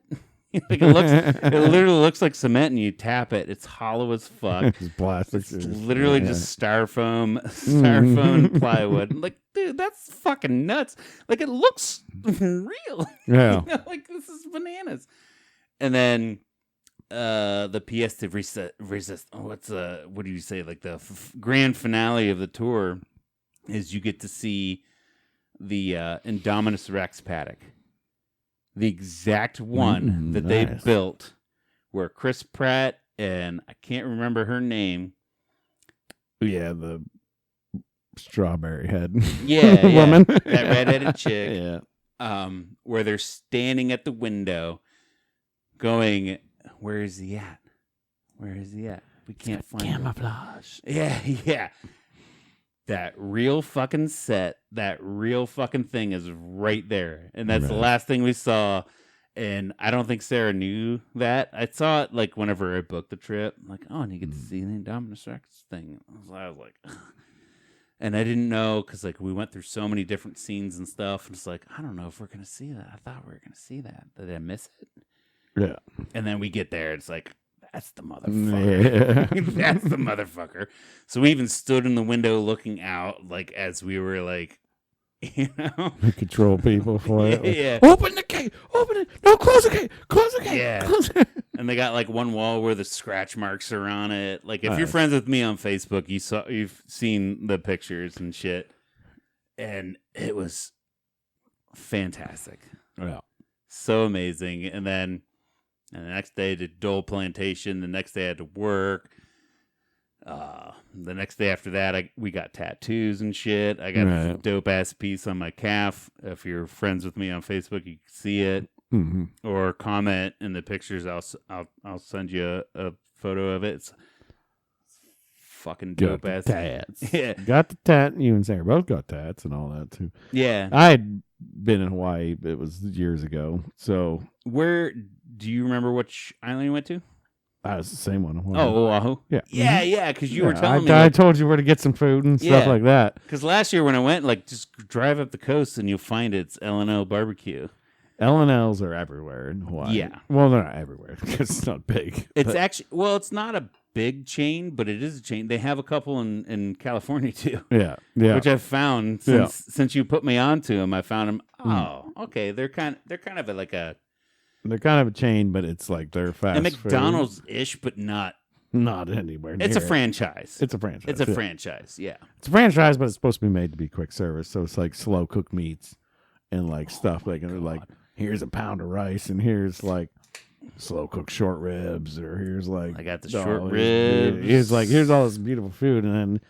Like it literally looks like cement and you tap it. It's hollow as fuck. It's plastic. It's literally just styrofoam and plywood. I'm like, dude, that's fucking nuts. Like it looks real. Yeah. Like this is bananas. And then the pièce de resist. What do you say? Like the grand finale of the tour is you get to see the Indominus Rex paddock. The exact one that they built where Chris Pratt and I can't remember her name. Yeah, the strawberry head woman. That redheaded chick. Yeah. Where they're standing at the window going, where is he at? Where is he at? We can't find him. Camouflage. Yeah. That real fucking set, that real fucking thing is right there. And that's the last thing we saw. And I don't think Sarah knew that. I saw it like whenever I booked the trip. I'm like, oh, and you get to see the Indominus Rex thing. I was like, and I didn't know because like we went through so many different scenes and stuff. And it's like, I don't know if we're going to see that. I thought we were going to see that. Did I miss it? Yeah. And then we get there. It's like, that's the motherfucker. Yeah. That's the motherfucker. So we even stood in the window looking out, like as we were like, control people for it. Like, yeah. Open the gate. Open it. No, close the gate. Close the gate. Yeah. Close it. And they got like one wall where the scratch marks are on it. Like if you're friends with me on Facebook, you've seen the pictures and shit. And it was fantastic. Yeah. So amazing. And then the next day to Dole Plantation. The next day I had to work. The next day after that, we got tattoos and shit. I got a dope ass piece on my calf. If you're friends with me on Facebook, you can see it or comment in the pictures. I'll send you a photo of it. It's fucking dope ass tats. Yeah, got the tat. You and Sarah both got tats and all that too. Yeah, I had been in Hawaii. It was years ago. So where do you remember which island you went to? It's the same one. Oh, Oahu. Yeah. Yeah, because you were telling me. I told you where to get some food and stuff like that. Because last year when I went, like, just drive up the coast and you'll find it's L&L barbecue. L&Ls are everywhere in Hawaii. Yeah. Well, they're not everywhere because it's not big. It's actually, it's not a big chain, but it is a chain. They have a couple in California too. Yeah. Which I've found since you put me onto them. I found them. Oh, okay. They're kind of like a. They're kind of a chain, but it's like they're fast. A McDonald's-ish, but not anywhere near It's a franchise. It's a franchise. It's a franchise, yeah. It's a franchise, but it's supposed to be made to be quick service. So it's like slow cooked meats and like stuff. Like, like, here's a pound of rice and here's like slow cooked short ribs, or here's like. I got the short ribs. Here's all this beautiful food. And then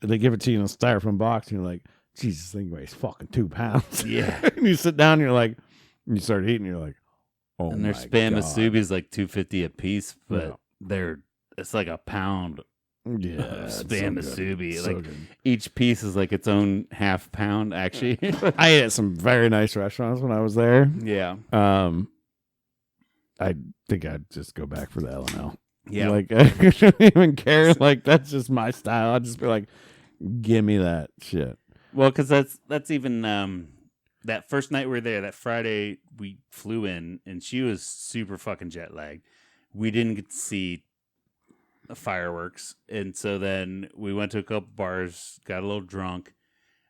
they give it to you in a styrofoam box and you're like, Jesus, this thing weighs fucking 2 pounds. Yeah. And you sit down and you're like, and you start eating, you're like, oh, and their spam musubi is like $2.50 a piece, but it's like a pound. Yeah, spam musubi. So like good. Each piece is like its own half pound. Actually, I ate at some very nice restaurants when I was there. Yeah. I think I'd just go back for the L&L. Yeah. Like I shouldn't even care. Like that's just my style. I'd just be like, give me that shit. Well, because that's even that first night we were there, that Friday we flew in, and she was super fucking jet lagged. We didn't get to see fireworks. And so then we went to a couple bars, got a little drunk,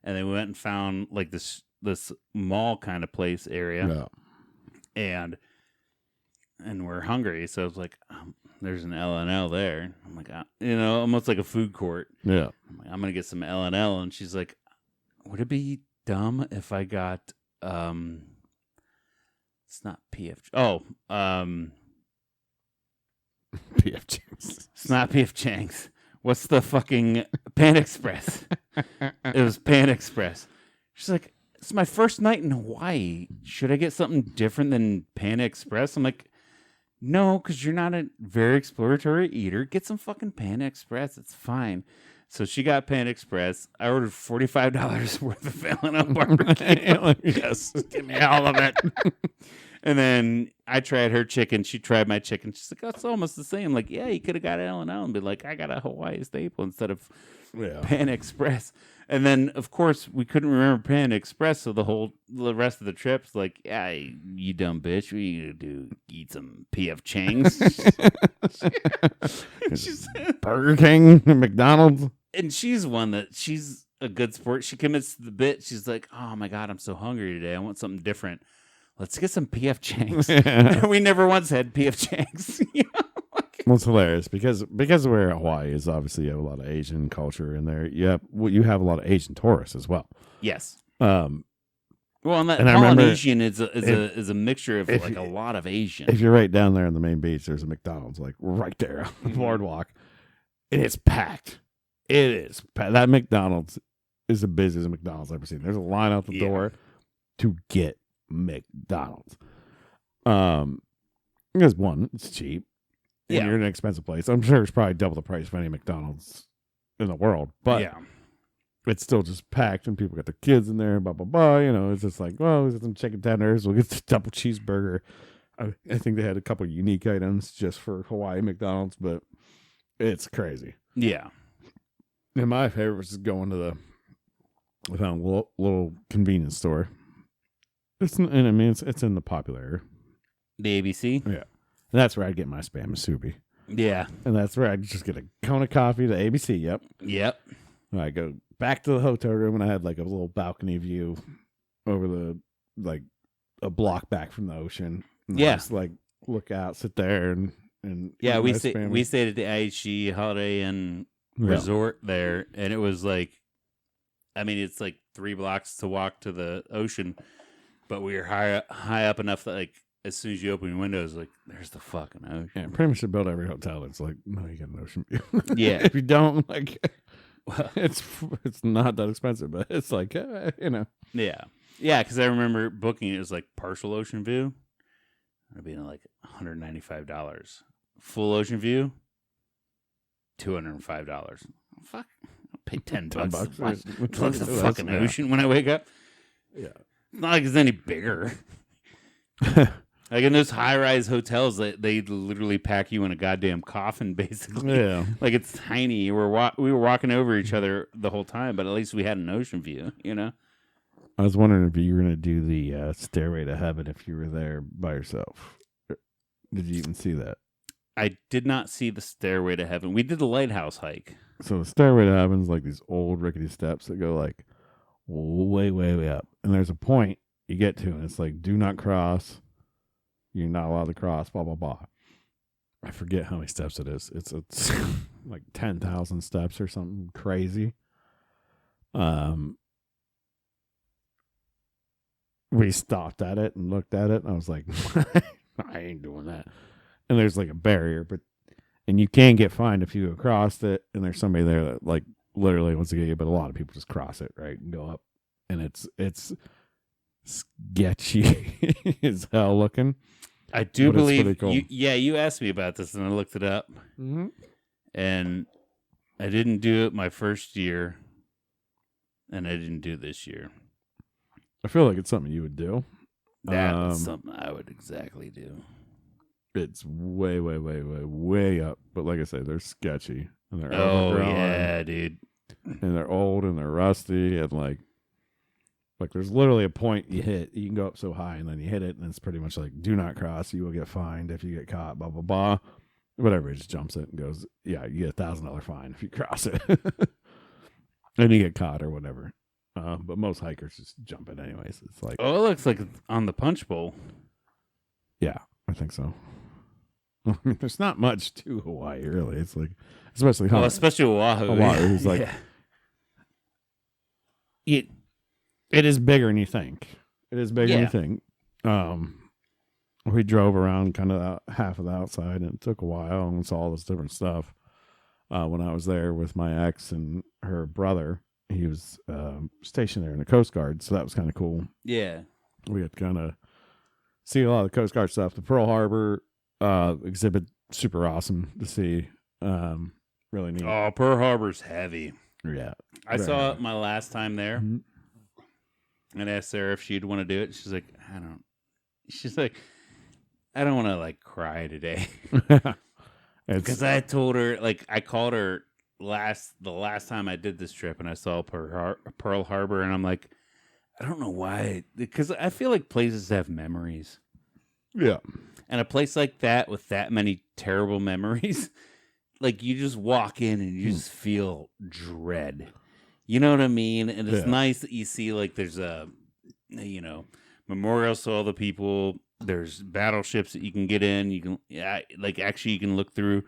and then we went and found like this mall kind of place area. Yeah. And we're hungry, so I was like, there's an L&L there. I'm like, almost like a food court. Yeah. I'm like, I'm gonna get some L&L, and she's like, would it be dumb if I got it's not PF. Oh, PF Chang's. It's not PF Chang's. What's the fucking Pan Express? It was Pan Express. She's like, it's my first night in Hawaii. Should I get something different than Pan Express? I'm like, no, because you're not a very exploratory eater. Get some fucking Pan Express. It's fine. So she got Pan Express. I ordered $45 worth of L&L barbecue. Yes, give me all of it. And then I tried her chicken. She tried my chicken. She's like, oh, it's almost the same. Like, yeah, you could have got L&L and be like, I got a Hawaii staple instead of Pan Express. And then, of course, we couldn't remember Pan Express, so the rest of the trip's like, yeah, you dumb bitch. We eat some PF Chang's. Burger King, McDonald's. And she's a good sport. She commits to the bit. She's like, oh my God, I'm so hungry today. I want something different. Let's get some PF Chang's. Yeah. We never once had PF Chang's. Well, it's hilarious because we're in Hawaii is obviously you have a lot of Asian culture in there. You have a lot of Asian tourists as well. Yes. Well, and Polynesian is a mixture of like a lot of Asian. If you're right down there on the main beach, there's a McDonald's like right there on the boardwalk, and it's packed. It is. That McDonald's is the busiest McDonald's I've ever seen. There's a line out the door to get McDonald's. Because one, it's cheap. And you're in an expensive place. I'm sure it's probably double the price of any McDonald's in the world. But it's still just packed and people got their kids in there, blah, blah, blah. It's just like, well, we'll get some chicken tenders. We'll get the double cheeseburger. I think they had a couple unique items just for Hawaii McDonald's, but it's crazy. Yeah. And my favorite was just going to I found a little convenience store. It's in the popular area. The ABC? Yeah. And that's where I'd get my Spam musubi. Yeah. And that's where I'd just get a cone of coffee to ABC. Yep. And I go back to the hotel room and I had like a little balcony view over a block back from the ocean. And I just like look out, sit there and we stayed at the IHG Holiday Inn Resort there, and it was like, I mean, it's like 3 blocks to walk to the ocean, but we were high up enough that like as soon as you open your windows, like there's the fucking ocean. Yeah, pretty much should build every hotel. It's like, no, you got an ocean view. Yeah, if you don't, like, it's not that expensive, but it's like, Yeah, because I remember booking it was like partial ocean view, it'd be like $195. Full ocean view, $205. Fuck, I'll pay $10 to look at the fucking ocean when I wake up. Yeah, it's not like it's any bigger. Like in those high-rise hotels, they literally pack you in a goddamn coffin, basically. Yeah, like it's tiny. We were walking over each other the whole time, but at least we had an ocean view. I was wondering if you were going to do the Stairway to Heaven if you were there by yourself. Did you even see that? I did not see the Stairway to Heaven. We did the lighthouse hike. So the Stairway to Heaven is like these old rickety steps that go like way, way, way up. And there's a point you get to, and it's like, do not cross. You're not allowed to cross, blah, blah, blah. I forget how many steps it is. It's like 10,000 steps or something crazy. We stopped at it and looked at it, and I was like, I ain't doing that. And there's like a barrier, and you can get fined if you go across it, and there's somebody there that like literally wants to get you, but a lot of people just cross it, right, and go up. And it's sketchy as hell looking. I do believe cool. You asked me about this and I looked it up. Mm-hmm. And I didn't do it my first year, and I didn't do it this year. I feel like it's something you would do. That's something I would exactly do. It's way, way, way, way, way up. But like I say, they're sketchy. And they're overgrown, dude. And they're old and they're rusty and like there's literally a point you hit. You can go up so high and then you hit it and it's pretty much like, do not cross. You will get fined if you get caught, blah, blah, blah. whatever. He just jumps it and goes, yeah, you get $1,000 fine if you cross it. And you get caught or whatever. But most hikers just jump it anyways. It's like, oh, it looks like it's on the punch bowl. yeah, I think so. I mean, there's not much to Hawaii, really. It's like, especially Oahu. Oahu is like, it is bigger than you think. It is bigger than you think. We drove around kind of half of the outside, and it took a while and saw all this different stuff. When I was there with my ex and her brother, he was stationed there in the Coast Guard, so that was kind of cool. Yeah. We had to kind of see a lot of the Coast Guard stuff. The Pearl Harbor exhibit, super awesome to see. Really neat. Oh, Pearl Harbor's heavy. Yeah. I saw it my last time there, Mm-hmm. and asked Sarah if she'd want to do it. She's like, I don't want to like cry today. Because I told her, like, I called her the last time I did this trip, and I saw Pearl Harbor, and I'm like, I don't know why, because I feel like places have memories. Yeah. And a place like that with that many terrible memories, like, you just walk in and you just feel dread. You know what I mean? And it's nice that you see, like, there's memorials to all the people. There's battleships that you can get in. You can, you can look through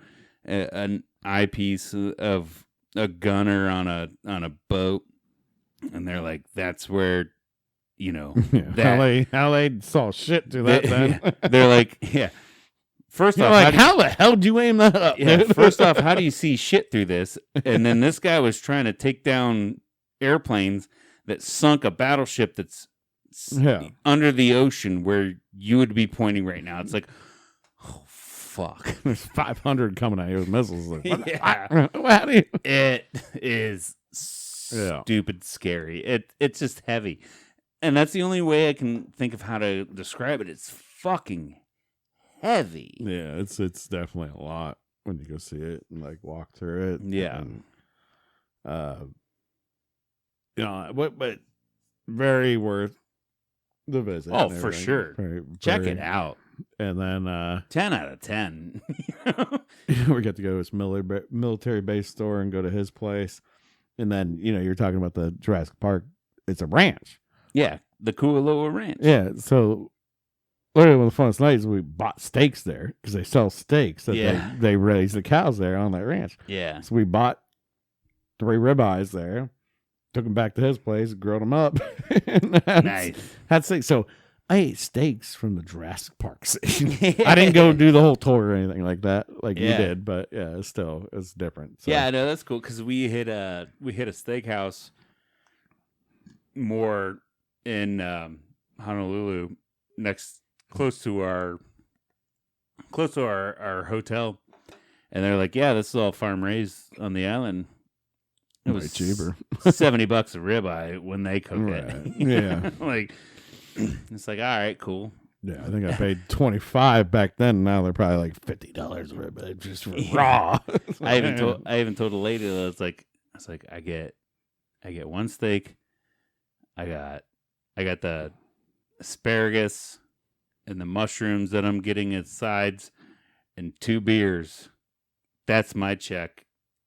an eyepiece of a gunner on a boat, and they're like, that's where, how they saw shit to that. Then they're like, yeah. First off, like, how the hell do you aim that up? Yeah. First off, how do you see shit through this? And then this guy was trying to take down airplanes that sunk a battleship that's under the ocean where you would be pointing right now. It's like, oh fuck, there's 500 coming at you with missiles. Like, it is stupid scary. It's just heavy, and that's the only way I can think of how to describe it. It's fucking heavy. Yeah, it's definitely a lot when you go see it and like walk through it. Yeah, and, but very worth the visit. Oh, for sure. Very, check it out. And then 10 out of 10. We get to go to his military base store and go to his place. And then, you're talking about the Jurassic Park. It's a ranch. Yeah, the Kualoa Ranch. Yeah, so literally one of the funnest nights, we bought steaks there because they sell steaks that they raise the cows there on that ranch. Yeah. So we bought 3 ribeyes there. Took him back to his place, grilled him up. Nice. Had steaks. So I ate steaks from the Jurassic Park scene. I didn't go do the whole tour or anything like that, like you did, but it's different. So. Yeah, no, that's cool because we hit a steakhouse more in Honolulu, close to our hotel, and they're like, yeah, this is all farm raised on the island. It was cheaper. $70 a ribeye when they cook it. Yeah. Like, it's like, all right, cool. Yeah, I think I paid $25 back then. Now they're probably like $50 a ribeye just for raw. I even told a lady that I was like, I get one steak. I got the asparagus and the mushrooms that I'm getting as sides and 2 beers. That's my check.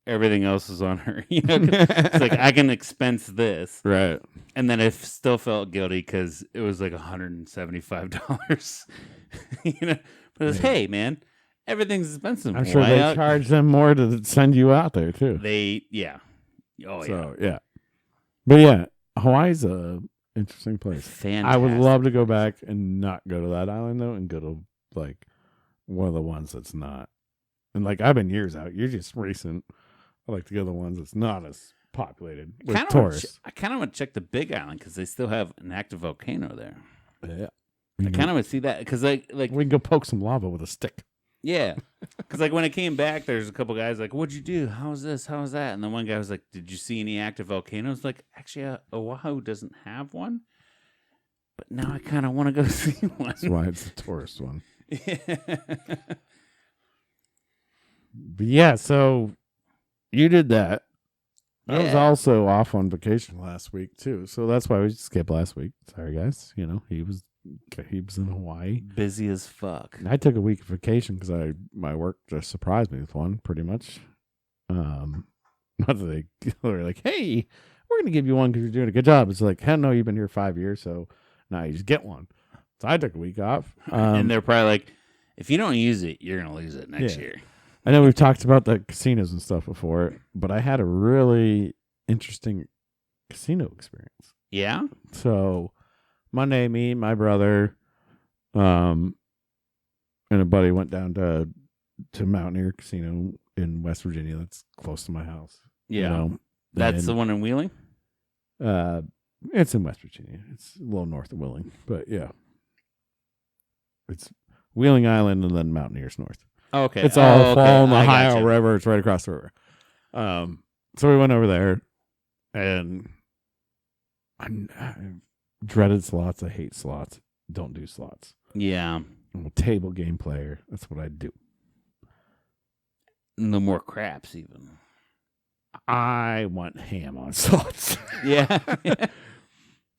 Everything else is on her. It's like, I can expense this. Right. And then I still felt guilty because it was like $175. But it's, hey, man, everything's expensive. I'm sure they charge them more to send you out there, too. Oh, so, yeah. But, yeah, Hawaii's a interesting place. Fantastic. I would love to go back and not go to that island, though, and go to, like, one of the ones that's not. And, like, I've been years out. You're just recent. I like to go to the ones that's not as populated with tourists. I kind of want to check the Big Island because they still have an active volcano there. Yeah. I kind of want to see that because, like we can go poke some lava with a stick. Yeah. Because, like, when I came back, there's a couple guys like, what'd you do? How was this? How was that? And then one guy was like, did you see any active volcanoes? Like, actually, Oahu doesn't have one. But now I kind of want to go see one. That's why it's the tourist one. Yeah. But yeah, so you did that. I was also off on vacation last week too, so that's why we skipped last week. Sorry, guys. He was Gabe's in Hawaii. Busy as fuck. I took a week of vacation because my work just surprised me with one, pretty much. Not that they were like, hey, we're going to give you one because you're doing a good job. It's like, hell no, you've been here 5 years, so now you just get one. So I took a week off. And they're probably like, if you don't use it, you're going to lose it next year. I know we've talked about the casinos and stuff before, but I had a really interesting casino experience. Yeah? So Monday, me, my brother, and a buddy went down to Mountaineer Casino in West Virginia. That's close to my house. Yeah. You know? That's the one in Wheeling? It's in West Virginia. It's a little north of Wheeling, but yeah. It's Wheeling Island and then Mountaineers north. Okay. It's all on the Ohio River. It's right across the river. So we went over there, and I dreaded slots. I hate slots. Don't do slots. Yeah. I'm a table game player. That's what I do. No more craps, even. I went ham on slots. Yeah.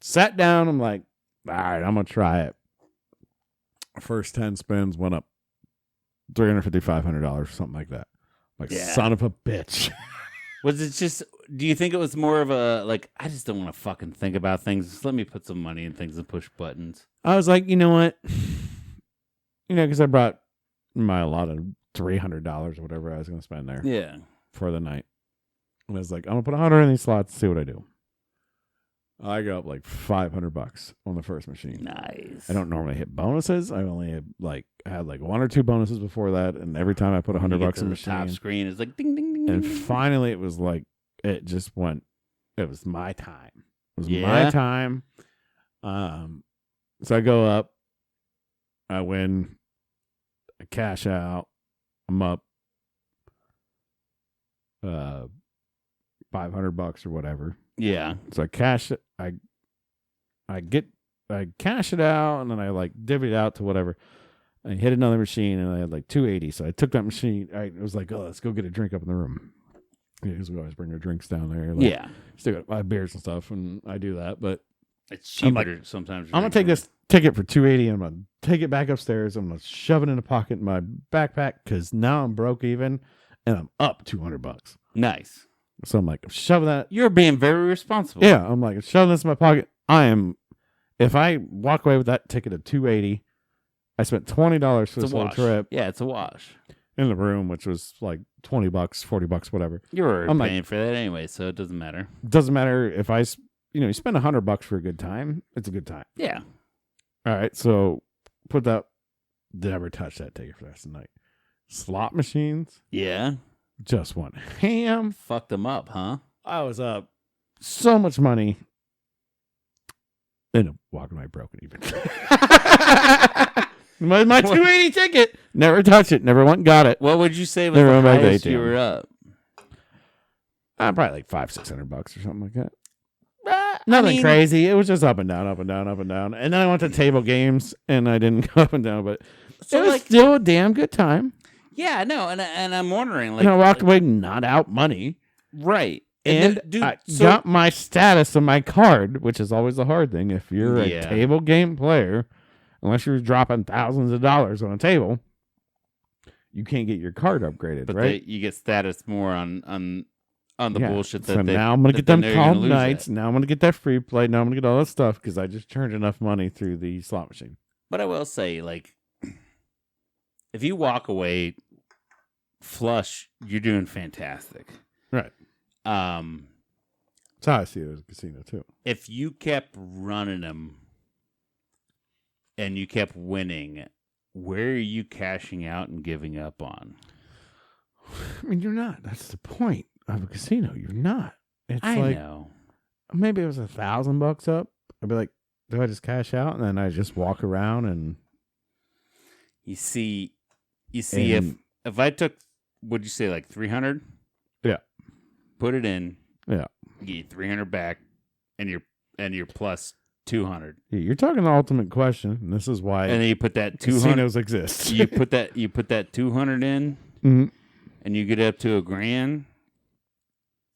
Sat down. I'm like, all right, I'm going to try it. First 10 spins went up $350, $500 or something like that. Like, son of a bitch. Was it just, do you think it was more of a, like, I just don't want to fucking think about things. Just let me put some money in things and push buttons. I was like, you know what? Because I brought my lot of $300 or whatever I was going to spend there. Yeah. For the night. And I was like, I'm going to put 100 in these slots and see what I do. I go up like $500 on the first machine. Nice. I don't normally hit bonuses. I only had like one or two bonuses before that, and every time I put $100 in the machine, top screen is like ding ding ding. And ding, finally, it was like it just went. It was my time. It was my time. So I go up, I win, I cash out. I'm up $500 or whatever. Yeah. So I cash it. I cash it out, and then I like divvy it out to whatever. I hit another machine, and I had like 280. So I took that machine. I was like, oh, let's go get a drink up in the room. Because we always bring our drinks down there. Like, yeah. Still got my beers and stuff, and I do that. But it's cheaper sometimes. I'm going to take this ticket for 280, and I'm going to take it back upstairs. I'm going to shove it in a pocket in my backpack because now I'm broke even, and I'm up $200. Nice. So I'm like, shove that. You're being very responsible. Yeah, I'm like, shove this in my pocket. If I walk away with that ticket of $280, I spent $20 for this whole trip. Yeah, it's a wash. In the room, which was like $20, $40, whatever. You were paying for that anyway, so it doesn't matter. Doesn't matter if you spend $100 for a good time. It's a good time. Yeah. All right, so put that. Never touch that ticket for the rest of the night. Slot machines. Yeah. Just went ham. Fucked them up, huh? I was up so much money. Ended up walking away broken even. my 280 ticket. Never touched it. Never went and got it. What would you say was the highest you were up? Probably like $500-$600 or something like that. Nothing crazy. It was just up and down, up and down, up and down. And then I went to table games, and I didn't go up and down, but it was still a damn good time. Yeah, no, and I'm wondering, like, and I walked away not out money, right? And I got my status on my card, which is always the hard thing. If you're a table game player, unless you're dropping thousands of dollars on a table, you can't get your card upgraded, but right? You get status more on the bullshit that. So now I'm gonna get them called nights. Now I'm gonna get that free play. Now I'm gonna get all that stuff because I just turned enough money through the slot machine. But I will say, like, if you walk away flush, you're doing fantastic. Right. That's how I see it as a casino too. If you kept running them and you kept winning, where are you cashing out and giving up on? I mean, you're not. That's the point of a casino. You're not. It's I know. Maybe it was $1,000 up. I'd be like, do I just cash out and then I just walk around and you see if I took, would you say like 300? Yeah. Put it in. Yeah. Get 300 back, and you're plus 200. Yeah, you're talking the ultimate question, and this is why. And then you put that 200. Casinos exist. you put that 200 in, and you get up to $1,000.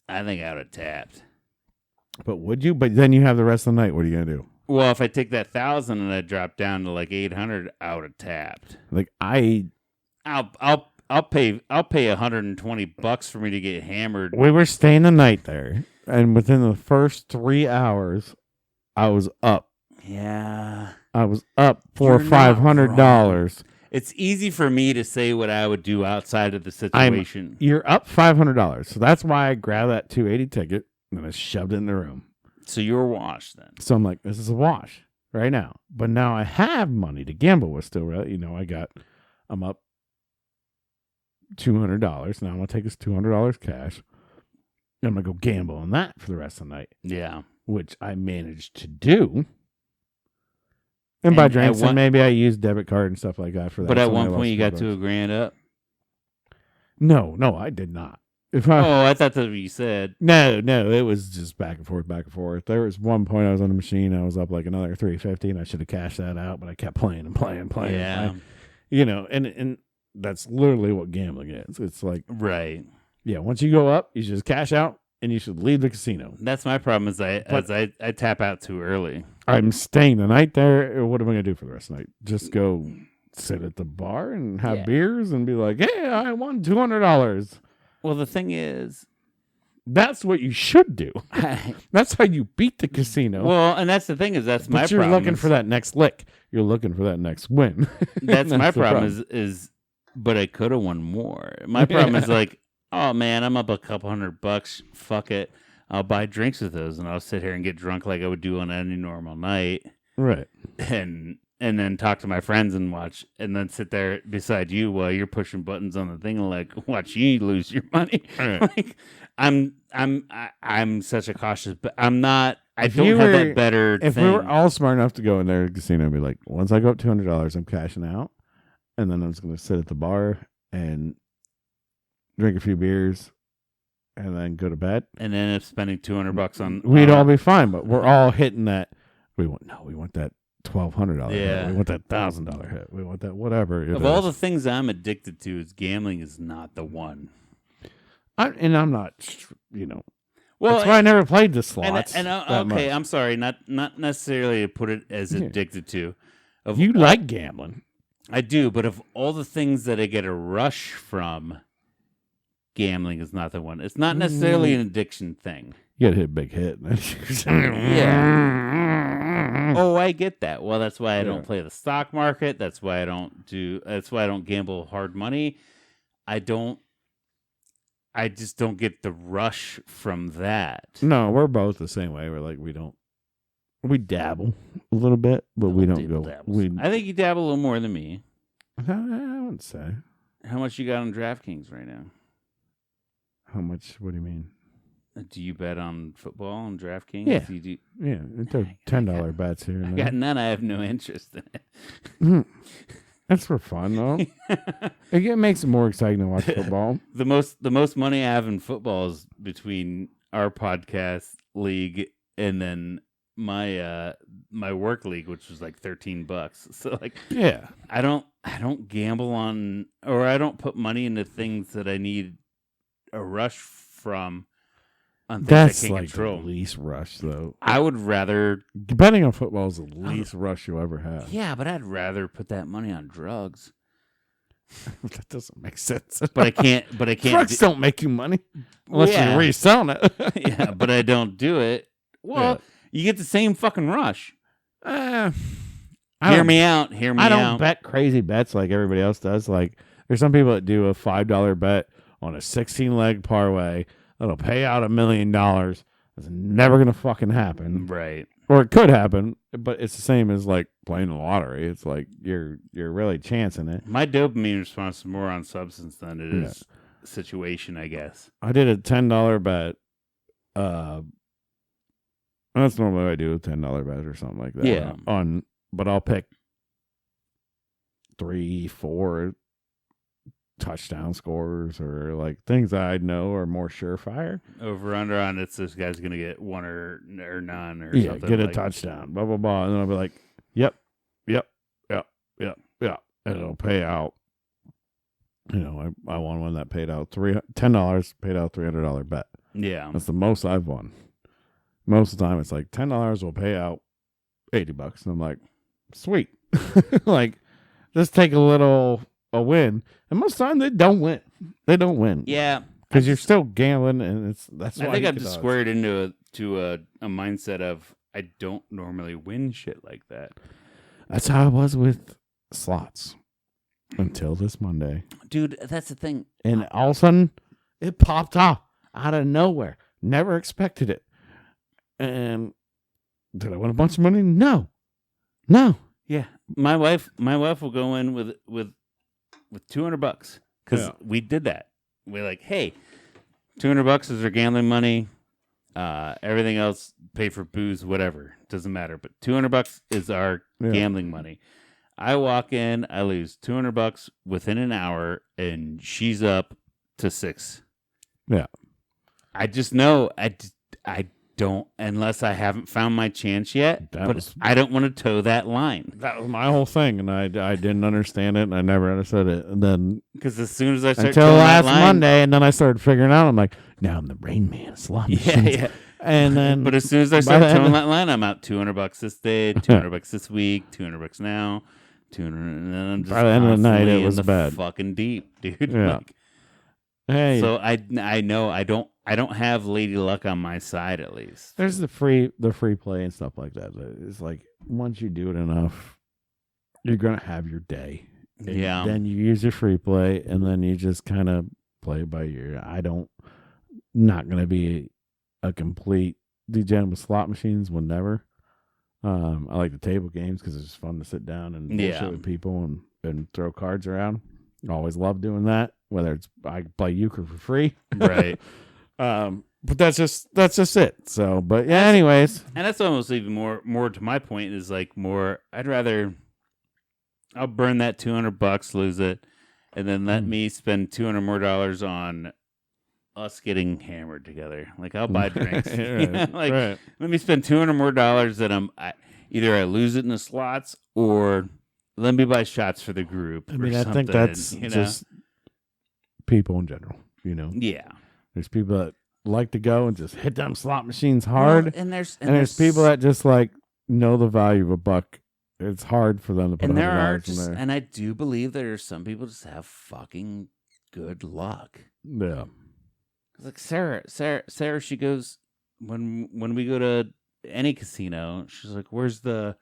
I think I would have tapped. But would you? But then you have the rest of the night. What are you gonna do? Well, if I take that 1,000 and I drop down to like 800, I would have tapped. Like I'll pay $120 for me to get hammered. We were staying the night there, and within the first 3 hours, I was up. Yeah, I was up $400 or $500. It's easy for me to say what I would do outside of the situation. You're up $500, so that's why I grabbed that 280 ticket and I shoved it in the room. So you were washed then. So I'm like, this is a wash right now. But now I have money to gamble with still. Right? I'm up $200. Now I'm gonna take this $200 cash. And I'm gonna go gamble on that for the rest of the night. Yeah, which I managed to do. And by drinks, and maybe I used debit card and stuff like that for that. But at one point, you got to $1,000 up. No, I did not. I thought that's what you said. No, it was just back and forth. There was one point I was on the machine, I was up like another $350, and I should have cashed that out, but I kept playing and playing. Yeah, and that's literally what gambling is. It's like right. Yeah, once you go up, you should just cash out. And you should leave the casino. That's my problem. I tap out too early. I'm staying the night there. What am I gonna do for the rest of the night? Just go sit at the bar and have beers and be like, "Hey, I won $200." Well, the thing is, that's what you should do. That's how you beat the casino. Well, and that's the thing is that's my problem. You're looking for that next lick. You're looking for that next win. That's my problem. Is but I could have won more. My problem is like. Oh, man, I'm up a couple $100. Fuck it. I'll buy drinks with those, and I'll sit here and get drunk like I would do on any normal night. Right. And then talk to my friends and watch, and then sit there beside you while you're pushing buttons on the thing and like watch you lose your money. Right. Like, I'm such a cautious, but I'm not. I don't have that better. If we were all smart enough to go in there at the casino and be like, once I go up $200, I'm cashing out, and then I'm just going to sit at the bar and drink a few beers, and then go to bed, and then if spending $200 on, we'd all be fine. But we're all hitting that. We want that $1,200 hit. We want that $1,000 hit. We want that whatever. Of all the things I'm addicted to, is gambling is not the one. I'm not. Well, that's why I never played the slots. Okay, I'm sorry, not necessarily to put it as addicted to. You like gambling, I do, but of all the things that I get a rush from. Gambling is not the one. It's not necessarily an addiction thing. You gotta hit a big hit. Yeah. Oh, I get that. Well, that's why I don't play the stock market. That's why I don't gamble hard money. I just don't get the rush from that. No, we're both the same way. We're like, we dabble a little bit, but we don't go. I think you dabble a little more than me. I wouldn't say. How much you got on DraftKings right now? How much? What do you mean? Do you bet on football on DraftKings? Yeah. You do? Yeah. They're $10 bets here. I got none. I have no interest in it. That's for fun, though. It makes it more exciting to watch football. The most money I have in football is between our podcast league and then my work league, which was like $13. So like, yeah, I don't gamble on, or I don't put money into things that I need a rush from. On things that's I can't like control. The least rush, though. I would rather betting on football is the least rush you ever have. Yeah, but I'd rather put that money on drugs. That doesn't make sense. But I can't. Drugs don't make you money unless you're reselling it. Yeah, but I don't do it. Well, you get the same fucking rush. Hear me out. I don't bet crazy bets like everybody else does. Like there's some people that do a $5 bet on a 16-leg parlay that'll pay out $1 million. It's never gonna fucking happen, right? Or it could happen, but it's the same as like playing the lottery. It's like you're really chancing it. My dopamine response is more on substance than it is situation, I guess. I did a $10 bet. That's normally what I do, a $10 bet or something like that. Yeah. But I'll pick 3-4 touchdown scores or like things that I know are more surefire. Over under on it's this guy's gonna get one or none or something. Get a touchdown, blah blah blah, and then I'll be like, yep, and it'll pay out. You know, I won one that paid out $10, paid out $300 bet. Yeah, that's the most I've won. Most of the time, it's like $10 will pay out $80. And I'm like, sweet. Like, just take a win. And most of the time, they don't win. They don't win. Yeah. Because you're still gambling, and that's why I think I've just squared into a mindset of I don't normally win shit like that. That's how I was with slots until this Monday. Dude, that's the thing. And all of a sudden, it popped off out of nowhere. Never expected it. And did I win a bunch of money? No. Yeah. My wife will go in with $200 because we did that. We're like, hey, $200 is our gambling money. Everything else, pay for booze, whatever. Doesn't matter. But $200 is our gambling money. I walk in, I lose $200 within an hour, and she's up to $6. Yeah. I just know I don't, unless I haven't found my chance yet. I don't want to toe that line. That was my whole thing, and I didn't understand it, and I never understood it. And then because as soon as I started until last Monday, and then I started figuring out, I'm like, now I'm the Rain Man slot machines. Yeah. And then, but as soon as I started towing that line, I'm out $200 this day, $200 this week, $200 now, $200, and then I'm just by the end of the night, it was bad, fucking deep, dude. Yeah. Like, hey, so I know I don't have Lady Luck on my side at least. There's the free play and stuff like that. It's like once you do it enough, you're gonna have your day. Yeah. Then you use your free play, and then you just kind of play by ear. Not gonna be a complete degenerate with slot machines. Will never. I like the table games because it's just fun to sit down and bullshit with people and throw cards around. Always love doing that. Whether it's I play euchre for free, right? But that's just it. So, but yeah. Anyways, and that's almost even more to my point is like more. I'll burn that $200, lose it, and then let me spend $200 more on us getting hammered together. Like I'll buy drinks. Let me spend $200 more that either I lose it in the slots or let me buy shots for the group. I mean, I think that's just people in general. Yeah. There's people that like to go and just hit them slot machines hard, well, and there's people that just like know the value of a buck. It's hard for them to put $100 in there. And I do believe there are some people just have fucking good luck. Yeah. Like Sarah, she goes when we go to any casino, she's like, "Where's the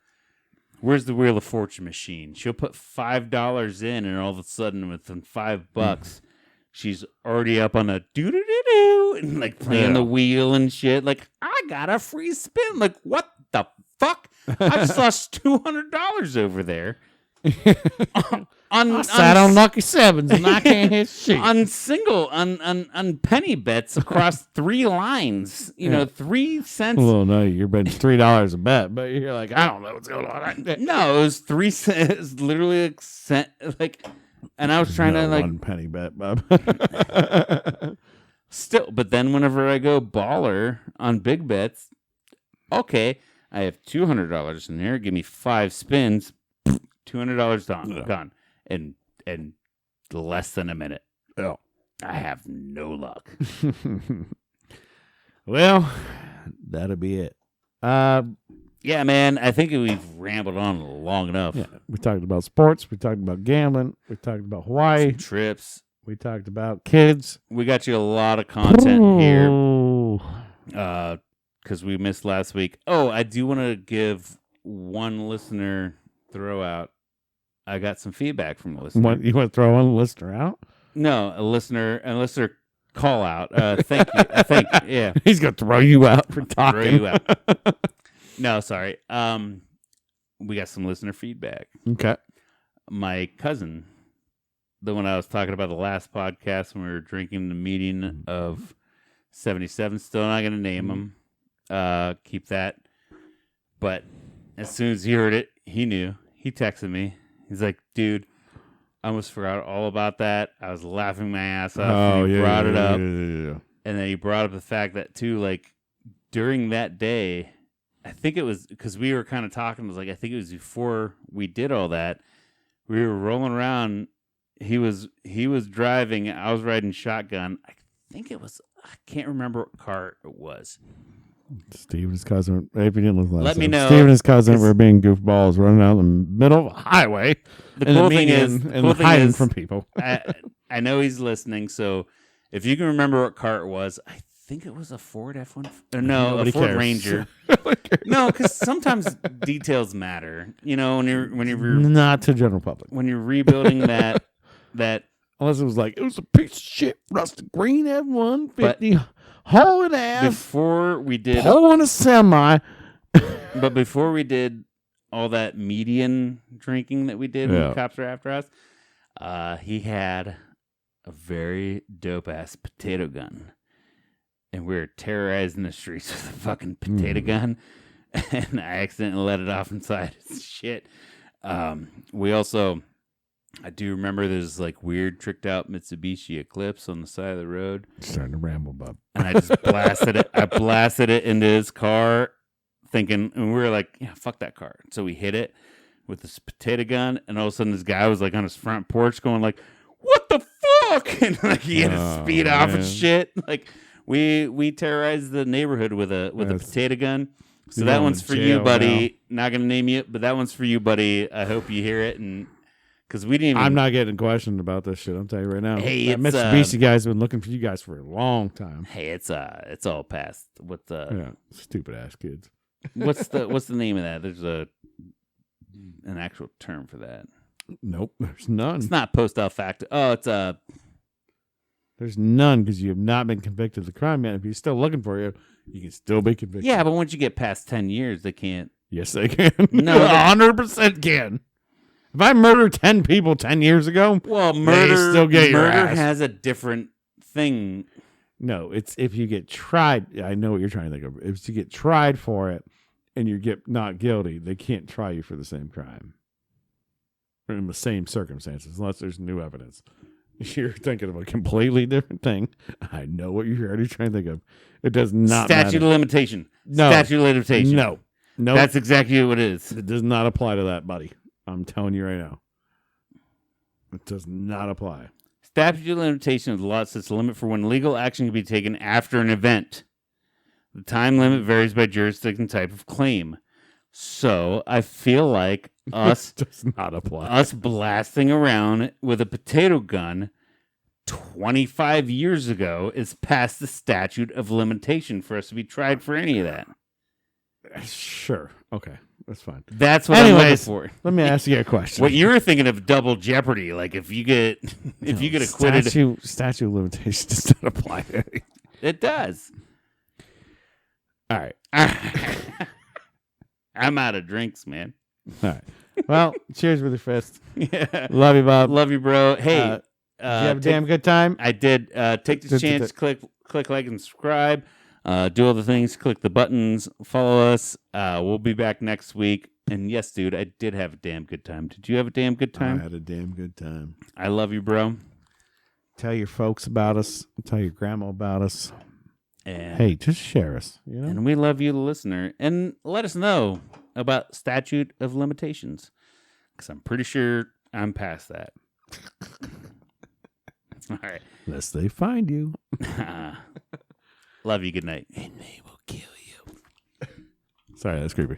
Wheel of Fortune machine?" She'll put $5 in, and all of a sudden, within $5, she's already up on the doo doo doo doo and like playing the wheel and shit. Like, I got a free spin. Like, what the fuck? I just lost $200 over there. I sat on lucky sevens and I can't hit shit. On penny bets across 3 lines. 3 cents. Well, no, you're betting $3 a bet, but you're like, I don't know what's going on. No, it was 3 cents. It was literally a cent. Like, and I was trying to like 1 penny bet, Bob. Still, but then whenever I go baller on big bets, okay, I have $200 in there. Give me 5 spins, $200 gone. And less than a minute. Oh, I have no luck. Well, that'll be it. Yeah, man. I think we've rambled on long enough. Yeah, we talked about sports. We talked about gambling. We talked about Hawaii. Some trips. We talked about kids. We got you a lot of content here. Because we missed last week. Oh, I do want to give one listener throw out. I got some feedback from a listener. You want to throw one listener out? No, a listener call out. Thank you. Yeah. He's going to throw you out for talking. Throw you out. No, sorry. We got some listener feedback. Okay. My cousin, the one I was talking about the last podcast when we were drinking the meeting of 77, still not going to name him. Keep that. But as soon as he heard it, he knew. He texted me. He's like, dude, I almost forgot all about that. I was laughing my ass off. Oh, and he brought it up. Yeah. And then he brought up the fact that, too, like, during that day, I think it was because we were kind of talking. It was like, I think it was before we did all that. We were rolling around. He was driving. I was riding shotgun. I think it was, I can't remember what car it was. Steve and his cousin. If you didn't look last Let me know. Steve and his cousin were being goofballs running out in the middle of a highway. The cool thing is, hiding from people. I know he's listening, so if you can remember what car it was, I think it was a Ford F-1. No, a Ford Ranger. No, because sometimes details matter. You know, when you're not to general public. When you're rebuilding that unless it was like it was a piece of shit rusted green F-150 hauling ass before we did pulling a semi. But before we did all that median drinking that we did when the cops were after us, he had a very dope ass potato gun. And we were terrorizing the streets with a fucking potato gun. And I accidentally let it off inside his shit. I do remember there's like weird tricked out Mitsubishi Eclipse on the side of the road. Starting to ramble, bub. And I just blasted it. I blasted it into his car thinking, and we were like, yeah, fuck that car. So we hit it with this potato gun. And all of a sudden this guy was like on his front porch going like, what the fuck? And like he had to speed off and shit. Like, we terrorized the neighborhood with a potato gun. So that one's for you, buddy. Now. Not gonna name you, but that one's for you, buddy. I hope you hear it, and because we didn't. I'm not getting questioned about this shit. I'm telling you right now. Hey, that Mitsubishi guy's been looking for you guys for a long time. Hey, it's all past. What the stupid ass kids. What's the name of that? There's an actual term for that. Nope, there's none. It's not post facto. Oh, it's There's none because you have not been convicted of the crime yet. If he's still looking for you, you can still be convicted. Yeah, but once you get past 10 years, they can't. Yes, they can. No, 100% can. If I murdered 10 people 10 years ago, well, murder still get your murder ass. Has a different thing. No, it's if you get tried. I know what you're trying to think of. If you get tried for it and you get not guilty, they can't try you for the same crime or in the same circumstances unless there's new evidence. You're thinking of a completely different thing. I know what you're already trying to think of. It does not Statute matter. of limitation. No. Statute of limitation. No. That's exactly what it is. It does not apply to that, buddy. I'm telling you right now. It does not apply. Statute of limitation of the law sets a limit for when legal action can be taken after an event. The time limit varies by jurisdiction and type of claim. So I feel like us does not apply. Us blasting around with a potato gun 25 years ago is past the statute of limitation for us to be tried for any of that. Sure. Okay. That's fine. That's what I'm waiting for. Let me ask you a question. What you're thinking of double jeopardy, like if you get acquitted, statute of limitations does not apply to anything. It does. All right. I'm out of drinks, man. All right. Well, cheers with your fist. Yeah. Love you, Bob. Love you, bro. Hey, did you have a damn good time? I did. Take the chance, click like and subscribe. Do all the things, click the buttons, follow us. We'll be back next week. And yes, dude, I did have a damn good time. Did you have a damn good time? I had a damn good time. I love you, bro. Tell your folks about us. Tell your grandma about us. And, hey, just share us. You know? And we love you, the listener. And let us know about statute of limitations. Because I'm pretty sure I'm past that. All right. Unless they find you. Love you. Good night. And they will kill you. Sorry, that's creepy.